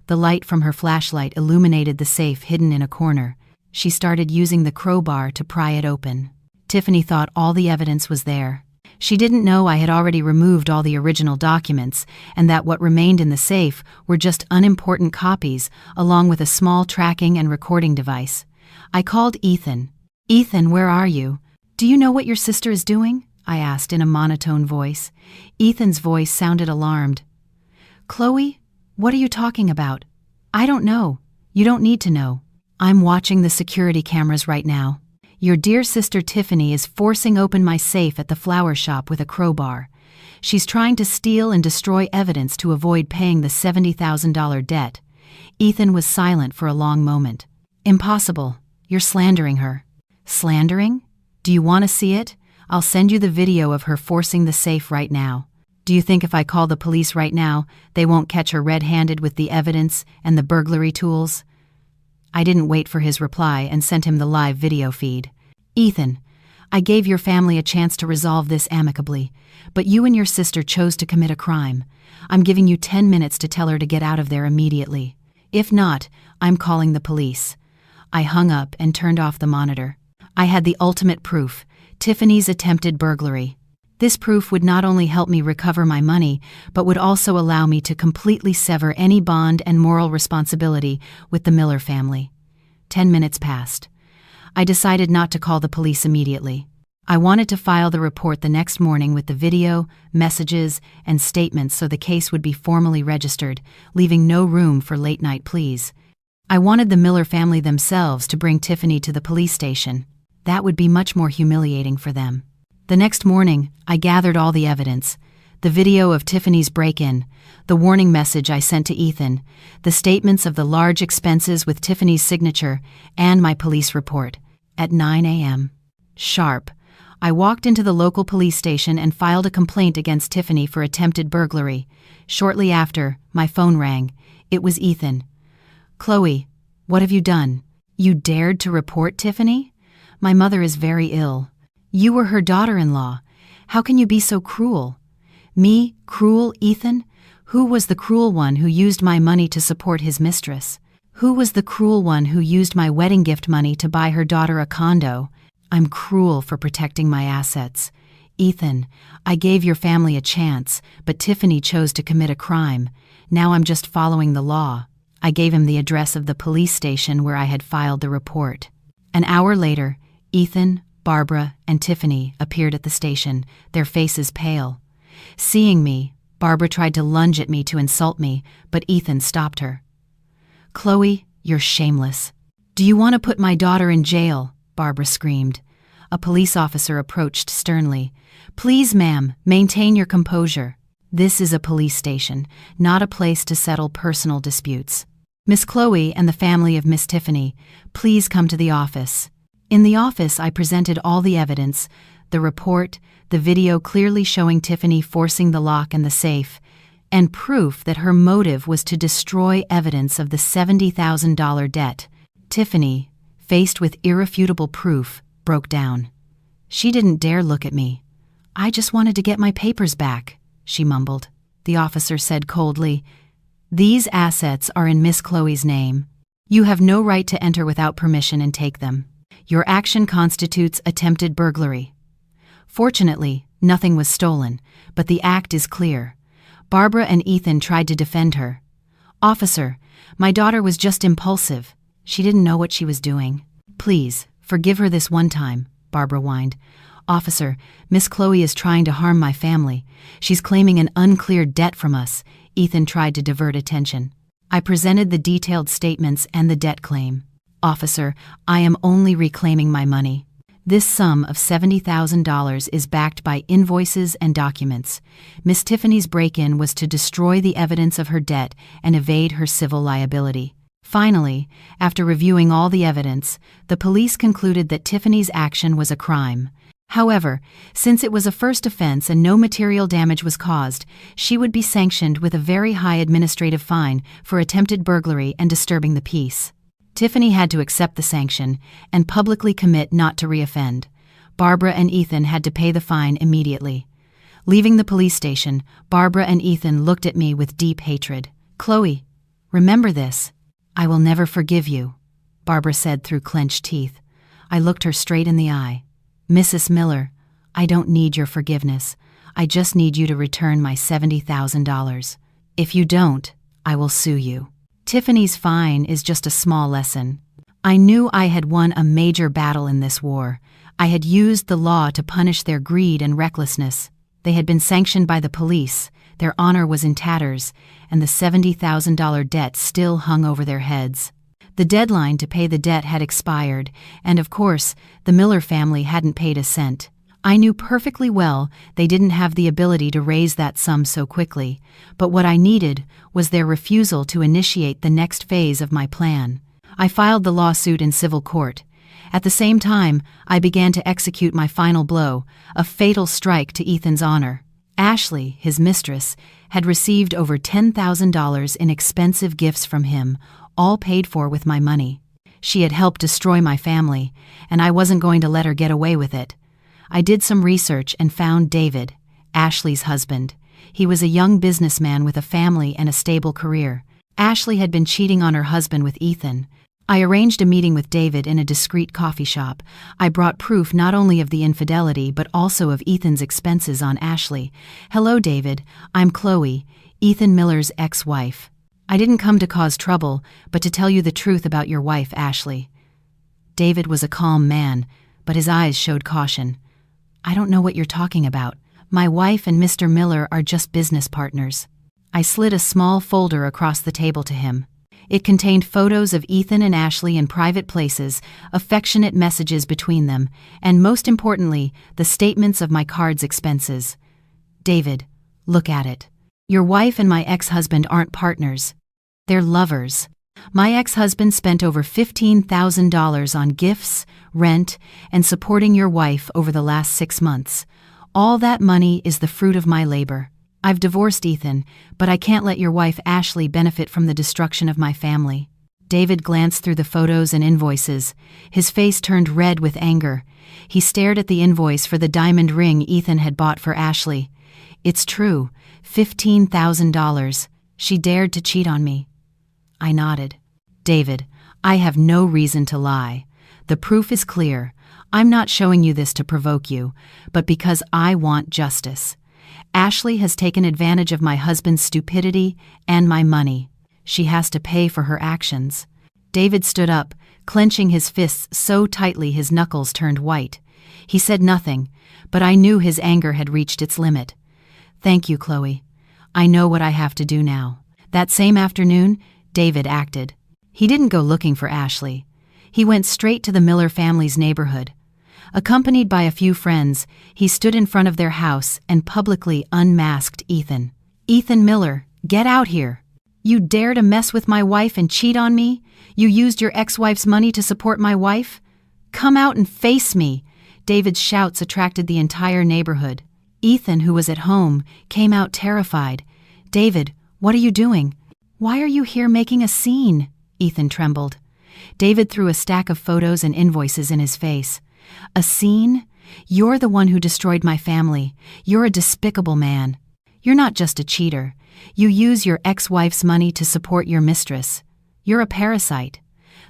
The light from her flashlight illuminated the safe hidden in a corner. She started using the crowbar to pry it open. Tiffany thought all the evidence was there. She didn't know I had already removed all the original documents, and that what remained in the safe were just unimportant copies, along with a small tracking and recording device. I called Ethan. "Ethan, where are you? Do you know what your sister is doing?" I asked in a monotone voice. Ethan's voice sounded alarmed. "Chloe, what are you talking about?" "I don't know. You don't need to know. I'm watching the security cameras right now. Your dear sister Tiffany is forcing open my safe at the flower shop with a crowbar. She's trying to steal and destroy evidence to avoid paying the $70,000 debt." Ethan was silent for a long moment. "Impossible. You're slandering her." "Slandering? Do you want to see it? I'll send you the video of her forcing the safe right now. Do you think if I call the police right now, they won't catch her red-handed with the evidence and the burglary tools?" I didn't wait for his reply and sent him the live video feed. "Ethan, I gave your family a chance to resolve this amicably, but you and your sister chose to commit a crime. I'm giving you 10 minutes to tell her to get out of there immediately. If not, I'm calling the police." I hung up and turned off the monitor. I had the ultimate proof, Tiffany's attempted burglary. This proof would not only help me recover my money, but would also allow me to completely sever any bond and moral responsibility with the Miller family. 10 minutes passed. I decided not to call the police immediately. I wanted to file the report the next morning with the video, messages, and statements so the case would be formally registered, leaving no room for late-night pleas. I wanted the Miller family themselves to bring Tiffany to the police station. That would be much more humiliating for them. The next morning, I gathered all the evidence: the video of Tiffany's break-in, the warning message I sent to Ethan, the statements of the large expenses with Tiffany's signature, and my police report. At 9 a.m. sharp, I walked into the local police station and filed a complaint against Tiffany for attempted burglary. Shortly after, my phone rang. It was Ethan. "Chloe, what have you done? You dared to report Tiffany? My mother is very ill. You were her daughter-in-law. How can you be so cruel?" "Me, cruel, Ethan? Who was the cruel one who used my money to support his mistress? Who was the cruel one who used my wedding gift money to buy her daughter a condo? I'm cruel for protecting my assets. Ethan, I gave your family a chance, but Tiffany chose to commit a crime. Now I'm just following the law." I gave him the address of the police station where I had filed the report. An hour later, Ethan, Barbara, and Tiffany appeared at the station, their faces pale. Seeing me, Barbara tried to lunge at me to insult me, but Ethan stopped her. "Chloe, you're shameless. Do you want to put my daughter in jail?" Barbara screamed. A police officer approached sternly. "Please, ma'am, maintain your composure. This is a police station, not a place to settle personal disputes. Miss Chloe and the family of Miss Tiffany, please come to the office." In the office, I presented all the evidence: the report, the video clearly showing Tiffany forcing the lock and the safe, and proof that her motive was to destroy evidence of the $70,000 debt. Tiffany, faced with irrefutable proof, broke down. She didn't dare look at me. "I just wanted to get my papers back," she mumbled. The officer said coldly, "These assets are in Miss Chloe's name. You have no right to enter without permission and take them. Your action constitutes attempted burglary." Fortunately, nothing was stolen, but the act is clear. Barbara and Ethan tried to defend her. "Officer, my daughter was just impulsive. She didn't know what she was doing. Please, forgive her this one time," Barbara whined. "Officer, Miss Chloe is trying to harm my family. She's claiming an uncleared debt from us." Ethan tried to divert attention. I presented the detailed statements and the debt claim. "Officer, I am only reclaiming my money. This sum of $70,000 is backed by invoices and documents. Miss Tiffany's break-in was to destroy the evidence of her debt and evade her civil liability." Finally, after reviewing all the evidence, the police concluded that Tiffany's action was a crime. However, since it was a first offense and no material damage was caused, she would be sanctioned with a very high administrative fine for attempted burglary and disturbing the peace. Tiffany had to accept the sanction and publicly commit not to reoffend. Barbara and Ethan had to pay the fine immediately. Leaving the police station, Barbara and Ethan looked at me with deep hatred. "Chloe, remember this. I will never forgive you," Barbara said through clenched teeth. I looked her straight in the eye. "Mrs. Miller, I don't need your forgiveness. I just need you to return my $70,000. If you don't, I will sue you. Tiffany's fine is just a small lesson. I knew I had won a major battle in this war. I had used the law to punish their greed and recklessness. They had been sanctioned by the police, their honor was in tatters, and the $70,000 debt still hung over their heads. The deadline to pay the debt had expired, and of course, the Miller family hadn't paid a cent. I knew perfectly well they didn't have the ability to raise that sum so quickly, but what I needed was their refusal to initiate the next phase of my plan. I filed the lawsuit in civil court. At the same time, I began to execute my final blow, a fatal strike to Ethan's honor. Ashley, his mistress, had received over $10,000 in expensive gifts from him, all paid for with my money. She had helped destroy my family, and I wasn't going to let her get away with it. I did some research and found David, Ashley's husband. He was a young businessman with a family and a stable career. Ashley had been cheating on her husband with Ethan. I arranged a meeting with David in a discreet coffee shop. I brought proof not only of the infidelity but also of Ethan's expenses on Ashley. "Hello, David. I'm Chloe, Ethan Miller's ex-wife. I didn't come to cause trouble, but to tell you the truth about your wife, Ashley." David was a calm man, but his eyes showed caution. "I don't know what you're talking about. My wife and Mr. Miller are just business partners." I slid a small folder across the table to him. It contained photos of Ethan and Ashley in private places, affectionate messages between them, and most importantly, the statements of my card's expenses. "David, look at it. Your wife and my ex-husband aren't partners. They're lovers. My ex-husband spent over $15,000 on gifts, rent, and supporting your wife over the last 6 months. All that money is the fruit of my labor. I've divorced Ethan, but I can't let your wife Ashley benefit from the destruction of my family." David glanced through the photos and invoices. His face turned red with anger. He stared at the invoice for the diamond ring Ethan had bought for Ashley. "It's true, $15,000. She dared to cheat on me." I nodded. "David, I have no reason to lie. The proof is clear. I'm not showing you this to provoke you, but because I want justice. Ashley has taken advantage of my husband's stupidity and my money. She has to pay for her actions." David stood up, clenching his fists so tightly his knuckles turned white. He said nothing, but I knew his anger had reached its limit. "Thank you, Chloe. I know what I have to do now." That same afternoon, David acted. He didn't go looking for Ashley. He went straight to the Miller family's neighborhood. Accompanied by a few friends, he stood in front of their house and publicly unmasked Ethan. "Ethan Miller, get out here. You dare to mess with my wife and cheat on me? You used your ex-wife's money to support my wife? Come out and face me." David's shouts attracted the entire neighborhood. Ethan, who was at home, came out terrified. "David, what are you doing? Why are you here making a scene?" Ethan trembled. David threw a stack of photos and invoices in his face. "A scene? You're the one who destroyed my family. You're a despicable man. You're not just a cheater. You use your ex-wife's money to support your mistress. You're a parasite."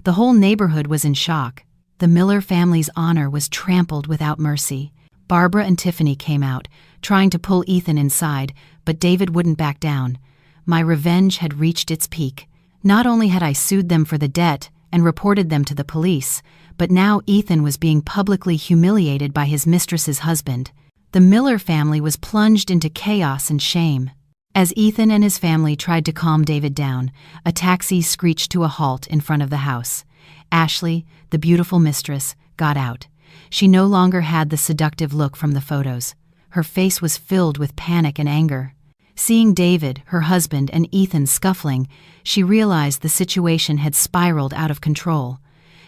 The whole neighborhood was in shock. The Miller family's honor was trampled without mercy. Barbara and Tiffany came out, trying to pull Ethan inside, but David wouldn't back down. My revenge had reached its peak. Not only had I sued them for the debt and reported them to the police, but now Ethan was being publicly humiliated by his mistress's husband. The Miller family was plunged into chaos and shame. As Ethan and his family tried to calm David down, a taxi screeched to a halt in front of the house. Ashley, the beautiful mistress, got out. She no longer had the seductive look from the photos. Her face was filled with panic and anger. Seeing David, her husband, and Ethan scuffling, she realized the situation had spiraled out of control.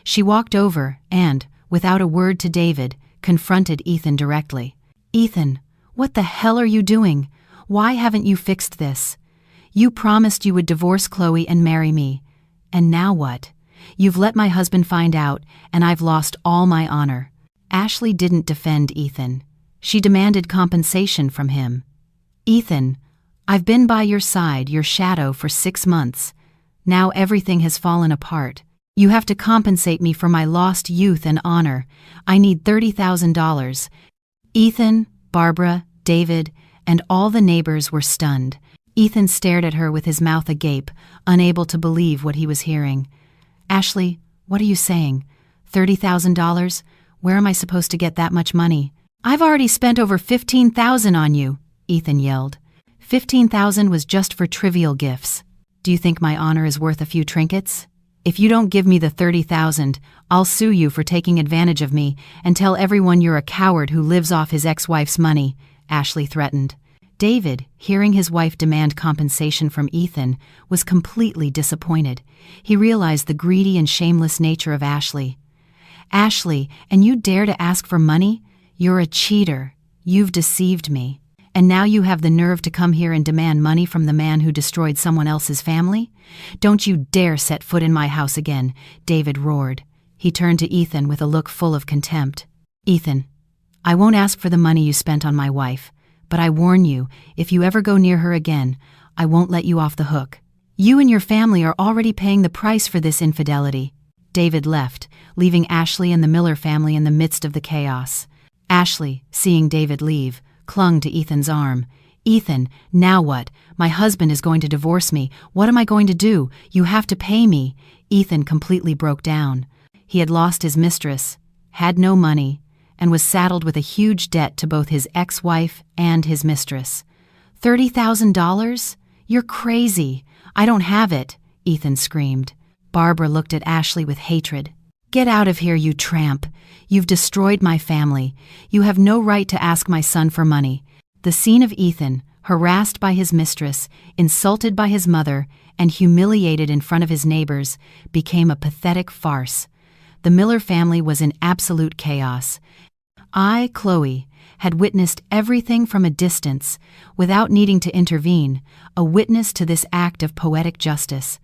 She walked over and, without a word to David, confronted Ethan directly. "Ethan, what the hell are you doing? Why haven't you fixed this? You promised you would divorce Chloe and marry me. And now what? You've let my husband find out, and I've lost all my honor." Ashley didn't defend Ethan. She demanded compensation from him. "Ethan, I've been by your side, your shadow, for 6 months. Now everything has fallen apart. You have to compensate me for my lost youth and honor. I need $30,000. Ethan, Barbara, David, and all the neighbors were stunned. Ethan stared at her with his mouth agape, unable to believe what he was hearing. "Ashley, what are you saying? $30,000? Where am I supposed to get that much money?" "I've already spent over $15,000 on you," Ethan yelled. $15,000 was just for trivial gifts. Do you think my honor is worth a few trinkets? If you don't give me the $30,000, I'll sue you for taking advantage of me and tell everyone you're a coward who lives off his ex-wife's money," Ashley threatened. David, hearing his wife demand compensation from Ethan, was completely disappointed. He realized the greedy and shameless nature of Ashley. "Ashley, and you dare to ask for money? You're a cheater. You've deceived me. And now you have the nerve to come here and demand money from the man who destroyed someone else's family? Don't you dare set foot in my house again," David roared. He turned to Ethan with a look full of contempt. "Ethan, I won't ask for the money you spent on my wife, but I warn you, if you ever go near her again, I won't let you off the hook. You and your family are already paying the price for this infidelity." David left, leaving Ashley and the Miller family in the midst of the chaos. Ashley, seeing David leave, clung to Ethan's arm. "Ethan, now what? My husband is going to divorce me. What am I going to do? You have to pay me." Ethan completely broke down. He had lost his mistress, had no money, and was saddled with a huge debt to both his ex-wife and his mistress. $30,000? You're crazy. I don't have it," Ethan screamed. Barbara looked at Ashley with hatred. "Get out of here, you tramp. You've destroyed my family. You have no right to ask my son for money." The scene of Ethan, harassed by his mistress, insulted by his mother, and humiliated in front of his neighbors, became a pathetic farce. The Miller family was in absolute chaos. I, Chloe, had witnessed everything from a distance, without needing to intervene, a witness to this act of poetic justice.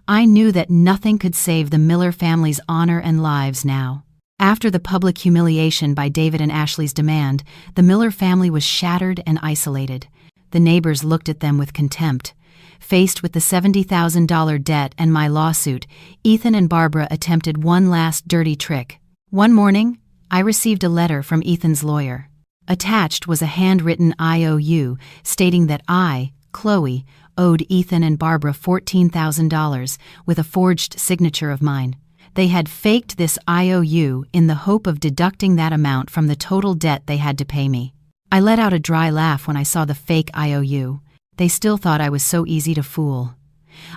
I knew that nothing could save the Miller family's honor and lives now. After the public humiliation by David and Ashley's demand, the Miller family was shattered and isolated. The neighbors looked at them with contempt. Faced with the $70,000 debt and my lawsuit, Ethan and Barbara attempted one last dirty trick. One morning, I received a letter from Ethan's lawyer. Attached was a handwritten IOU stating that I, Chloe, owed Ethan and Barbara $14,000 with a forged signature of mine. They had faked this IOU in the hope of deducting that amount from the total debt they had to pay me. I let out a dry laugh when I saw the fake IOU. They still thought I was so easy to fool.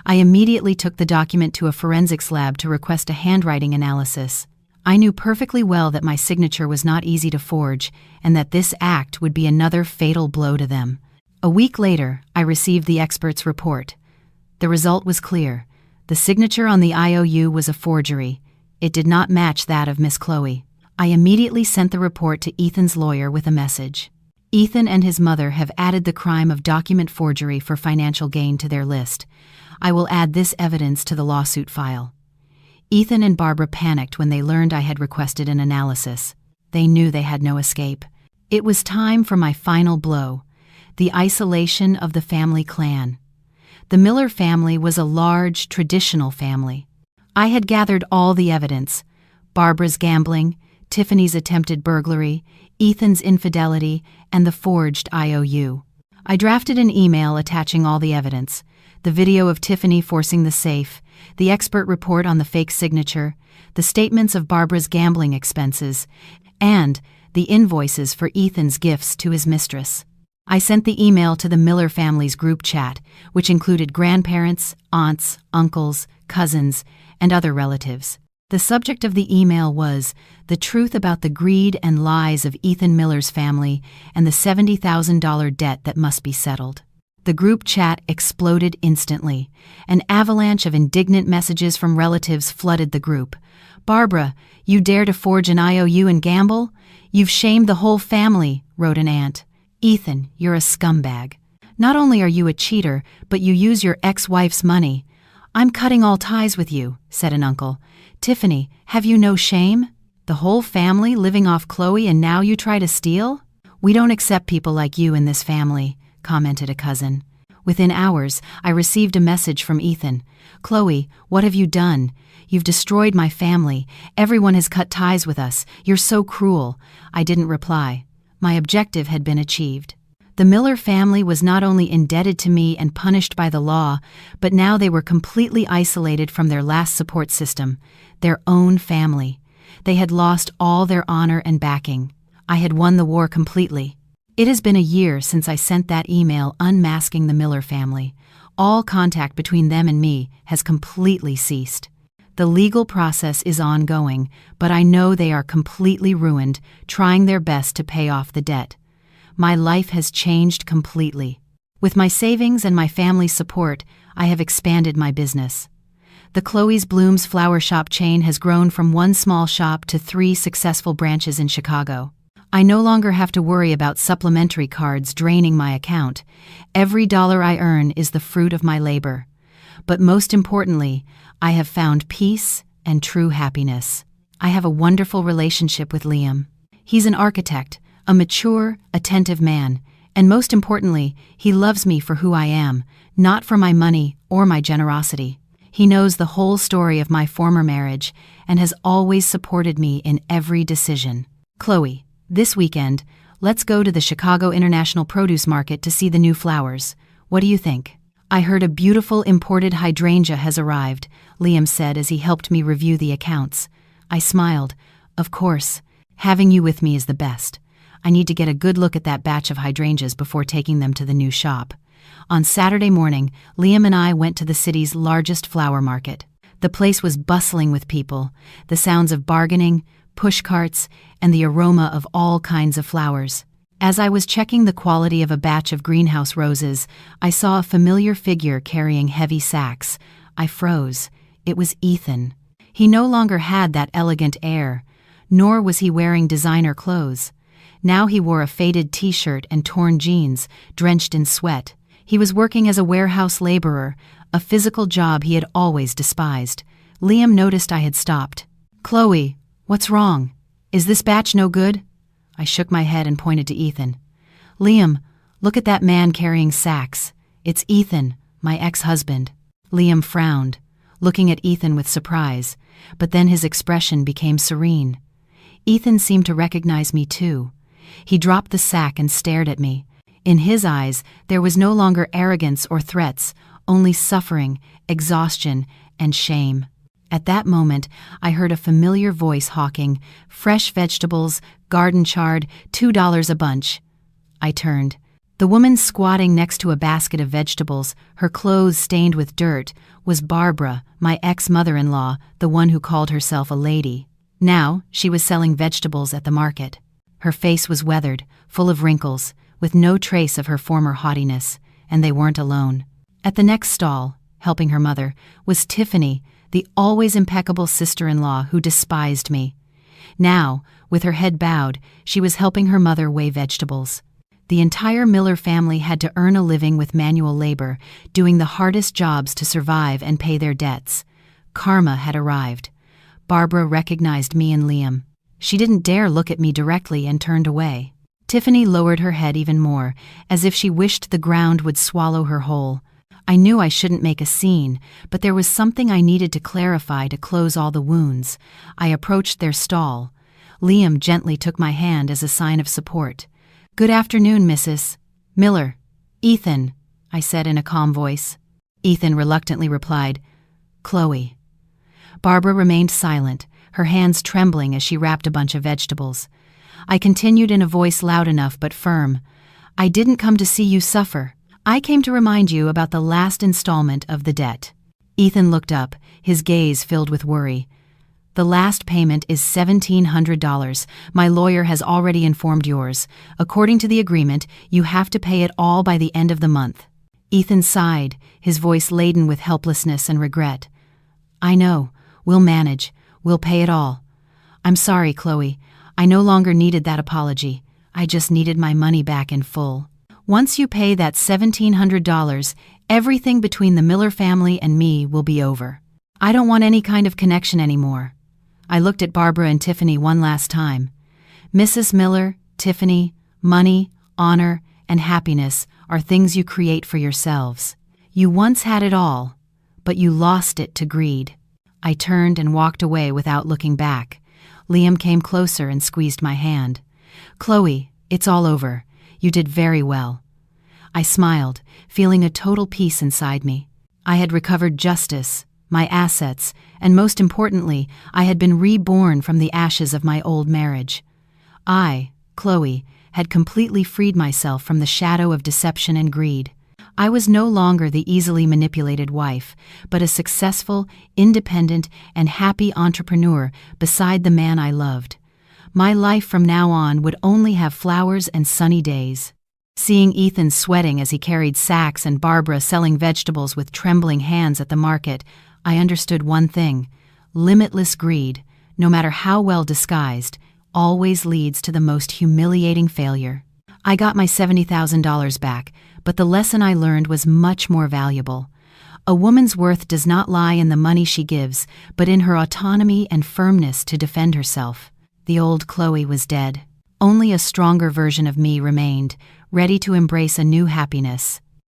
I immediately took the document to a forensics lab to request a handwriting analysis. I knew perfectly well that my signature was not easy to forge and that this act would be another fatal blow to them. A week later, I received the expert's report. The result was clear. The signature on the IOU was a forgery. It did not match that of Miss Chloe. I immediately sent the report to Ethan's lawyer with a message. Ethan and his mother have added the crime of document forgery for financial gain to their list. I will add this evidence to the lawsuit file. Ethan and Barbara panicked when they learned I had requested an analysis. They knew they had no escape. It was time for my final blow, the isolation of the family clan. The Miller family was a large, traditional family. I had gathered all the evidence: Barbara's gambling, Tiffany's attempted burglary, Ethan's infidelity, and the forged IOU. I drafted an email attaching all the evidence: the video of Tiffany forcing the safe, the expert report on the fake signature, the statements of Barbara's gambling expenses, and the invoices for Ethan's gifts to his mistress. I sent the email to the Miller family's group chat, which included grandparents, aunts, uncles, cousins, and other relatives. The subject of the email was the truth about the greed and lies of Ethan Miller's family and the $70,000 debt that must be settled. The group chat exploded instantly. An avalanche of indignant messages from relatives flooded the group. "Barbara, you dare to forge an IOU and gamble? You've shamed the whole family," wrote an aunt. "Ethan, you're a scumbag. Not only are you a cheater, but you use your ex-wife's money. I'm cutting all ties with you," said an uncle. "Tiffany, have you no shame? The whole family living off Chloe and now you try to steal?" "We don't accept people like you in this family," commented a cousin. Within hours, I received a message from Ethan. "Chloe, what have you done? You've destroyed my family. Everyone has cut ties with us. You're so cruel." I didn't reply. My objective had been achieved. The Miller family was not only indebted to me and punished by the law, but now they were completely isolated from their last support system, their own family. They had lost all their honor and backing. I had won the war completely. It has been a year since I sent that email unmasking the Miller family. All contact between them and me has completely ceased. The legal process is ongoing, but I know they are completely ruined, trying their best to pay off the debt. My life has changed completely. With my savings and my family's support, I have expanded my business. The Chloe's Blooms flower shop chain has grown from one small shop to 3 successful branches in Chicago. I no longer have to worry about supplementary cards draining my account. Every dollar I earn is the fruit of my labor. But most importantly, I have found peace and true happiness. I have a wonderful relationship with Liam. He's an architect, a mature, attentive man, and most importantly, he loves me for who I am, not for my money or my generosity. He knows the whole story of my former marriage and has always supported me in every decision. "Chloe, this weekend, let's go to the Chicago International Produce Market to see the new flowers. What do you think?" "I heard a beautiful imported hydrangea has arrived," Liam said as he helped me review the accounts. I smiled. "Of course. Having you with me is the best. I need to get a good look at that batch of hydrangeas before taking them to the new shop." On Saturday morning, Liam and I went to the city's largest flower market. The place was bustling with people, the sounds of bargaining, push carts, and the aroma of all kinds of flowers. As I was checking the quality of a batch of greenhouse roses, I saw a familiar figure carrying heavy sacks. I froze. It was Ethan. He no longer had that elegant air, nor was he wearing designer clothes. Now he wore a faded t-shirt and torn jeans, drenched in sweat. He was working as a warehouse laborer, a physical job he had always despised. Liam noticed I had stopped. "Chloe, what's wrong? Is this batch no good?" I shook my head and pointed to Ethan. "Liam, look at that man carrying sacks. It's Ethan, my ex-husband." Liam frowned, looking at Ethan with surprise, but then his expression became serene. Ethan seemed to recognize me too. He dropped the sack and stared at me. In his eyes, there was no longer arrogance or threats, only suffering, exhaustion, and shame. At that moment, I heard a familiar voice hawking, "Fresh vegetables, garden chard, $2 a bunch." I turned. The woman squatting next to a basket of vegetables, her clothes stained with dirt, was Barbara, my ex-mother-in-law, the one who called herself a lady. Now, she was selling vegetables at the market. Her face was weathered, full of wrinkles, with no trace of her former haughtiness, and they weren't alone. At the next stall, helping her mother, was Tiffany, the always impeccable sister-in-law who despised me. Now, with her head bowed, she was helping her mother weigh vegetables. The entire Miller family had to earn a living with manual labor, doing the hardest jobs to survive and pay their debts. Karma had arrived. Barbara recognized me and Liam. She didn't dare look at me directly and turned away. Tiffany lowered her head even more, as if she wished the ground would swallow her whole. I knew I shouldn't make a scene, but there was something I needed to clarify to close all the wounds. I approached their stall. Liam gently took my hand as a sign of support. "Good afternoon, Mrs. Miller. "Ethan," I said in a calm voice. Ethan reluctantly replied, "Chloe." Barbara remained silent, her hands trembling as she wrapped a bunch of vegetables. I continued in a voice loud enough but firm. "I didn't come to see you suffer. I came to remind you about the last installment of the debt." Ethan looked up, his gaze filled with worry. "The last payment is $1,700. My lawyer has already informed yours. According to the agreement, you have to pay it all by the end of the month." Ethan sighed, his voice laden with helplessness and regret. "I know. We'll manage. We'll pay it all. I'm sorry, Chloe. I no longer needed that apology. I just needed my money back in full. Once you pay that $1,700, everything between the Miller family and me will be over. I don't want any kind of connection anymore." I looked at Barbara and Tiffany one last time. "Mrs. Miller, Tiffany, money, honor, and happiness are things you create for yourselves. You once had it all, but you lost it to greed." I turned and walked away without looking back. Liam came closer and squeezed my hand. "Chloe, it's all over. You did very well." I smiled, feeling a total peace inside me. I had recovered justice, my assets, and most importantly, I had been reborn from the ashes of my old marriage. I, Chloe, had completely freed myself from the shadow of deception and greed. I was no longer the easily manipulated wife, but a successful, independent, and happy entrepreneur beside the man I loved. My life from now on would only have flowers and sunny days. Seeing Ethan sweating as he carried sacks and Barbara selling vegetables with trembling hands at the market, I understood one thing: limitless greed, no matter how well disguised, always leads to the most humiliating failure. I got my $70,000 back, but the lesson I learned was much more valuable. A woman's worth does not lie in the money she gives, but in her autonomy and firmness to defend herself. The old Chloe was dead. Only a stronger version of me remained, ready to embrace a new happiness.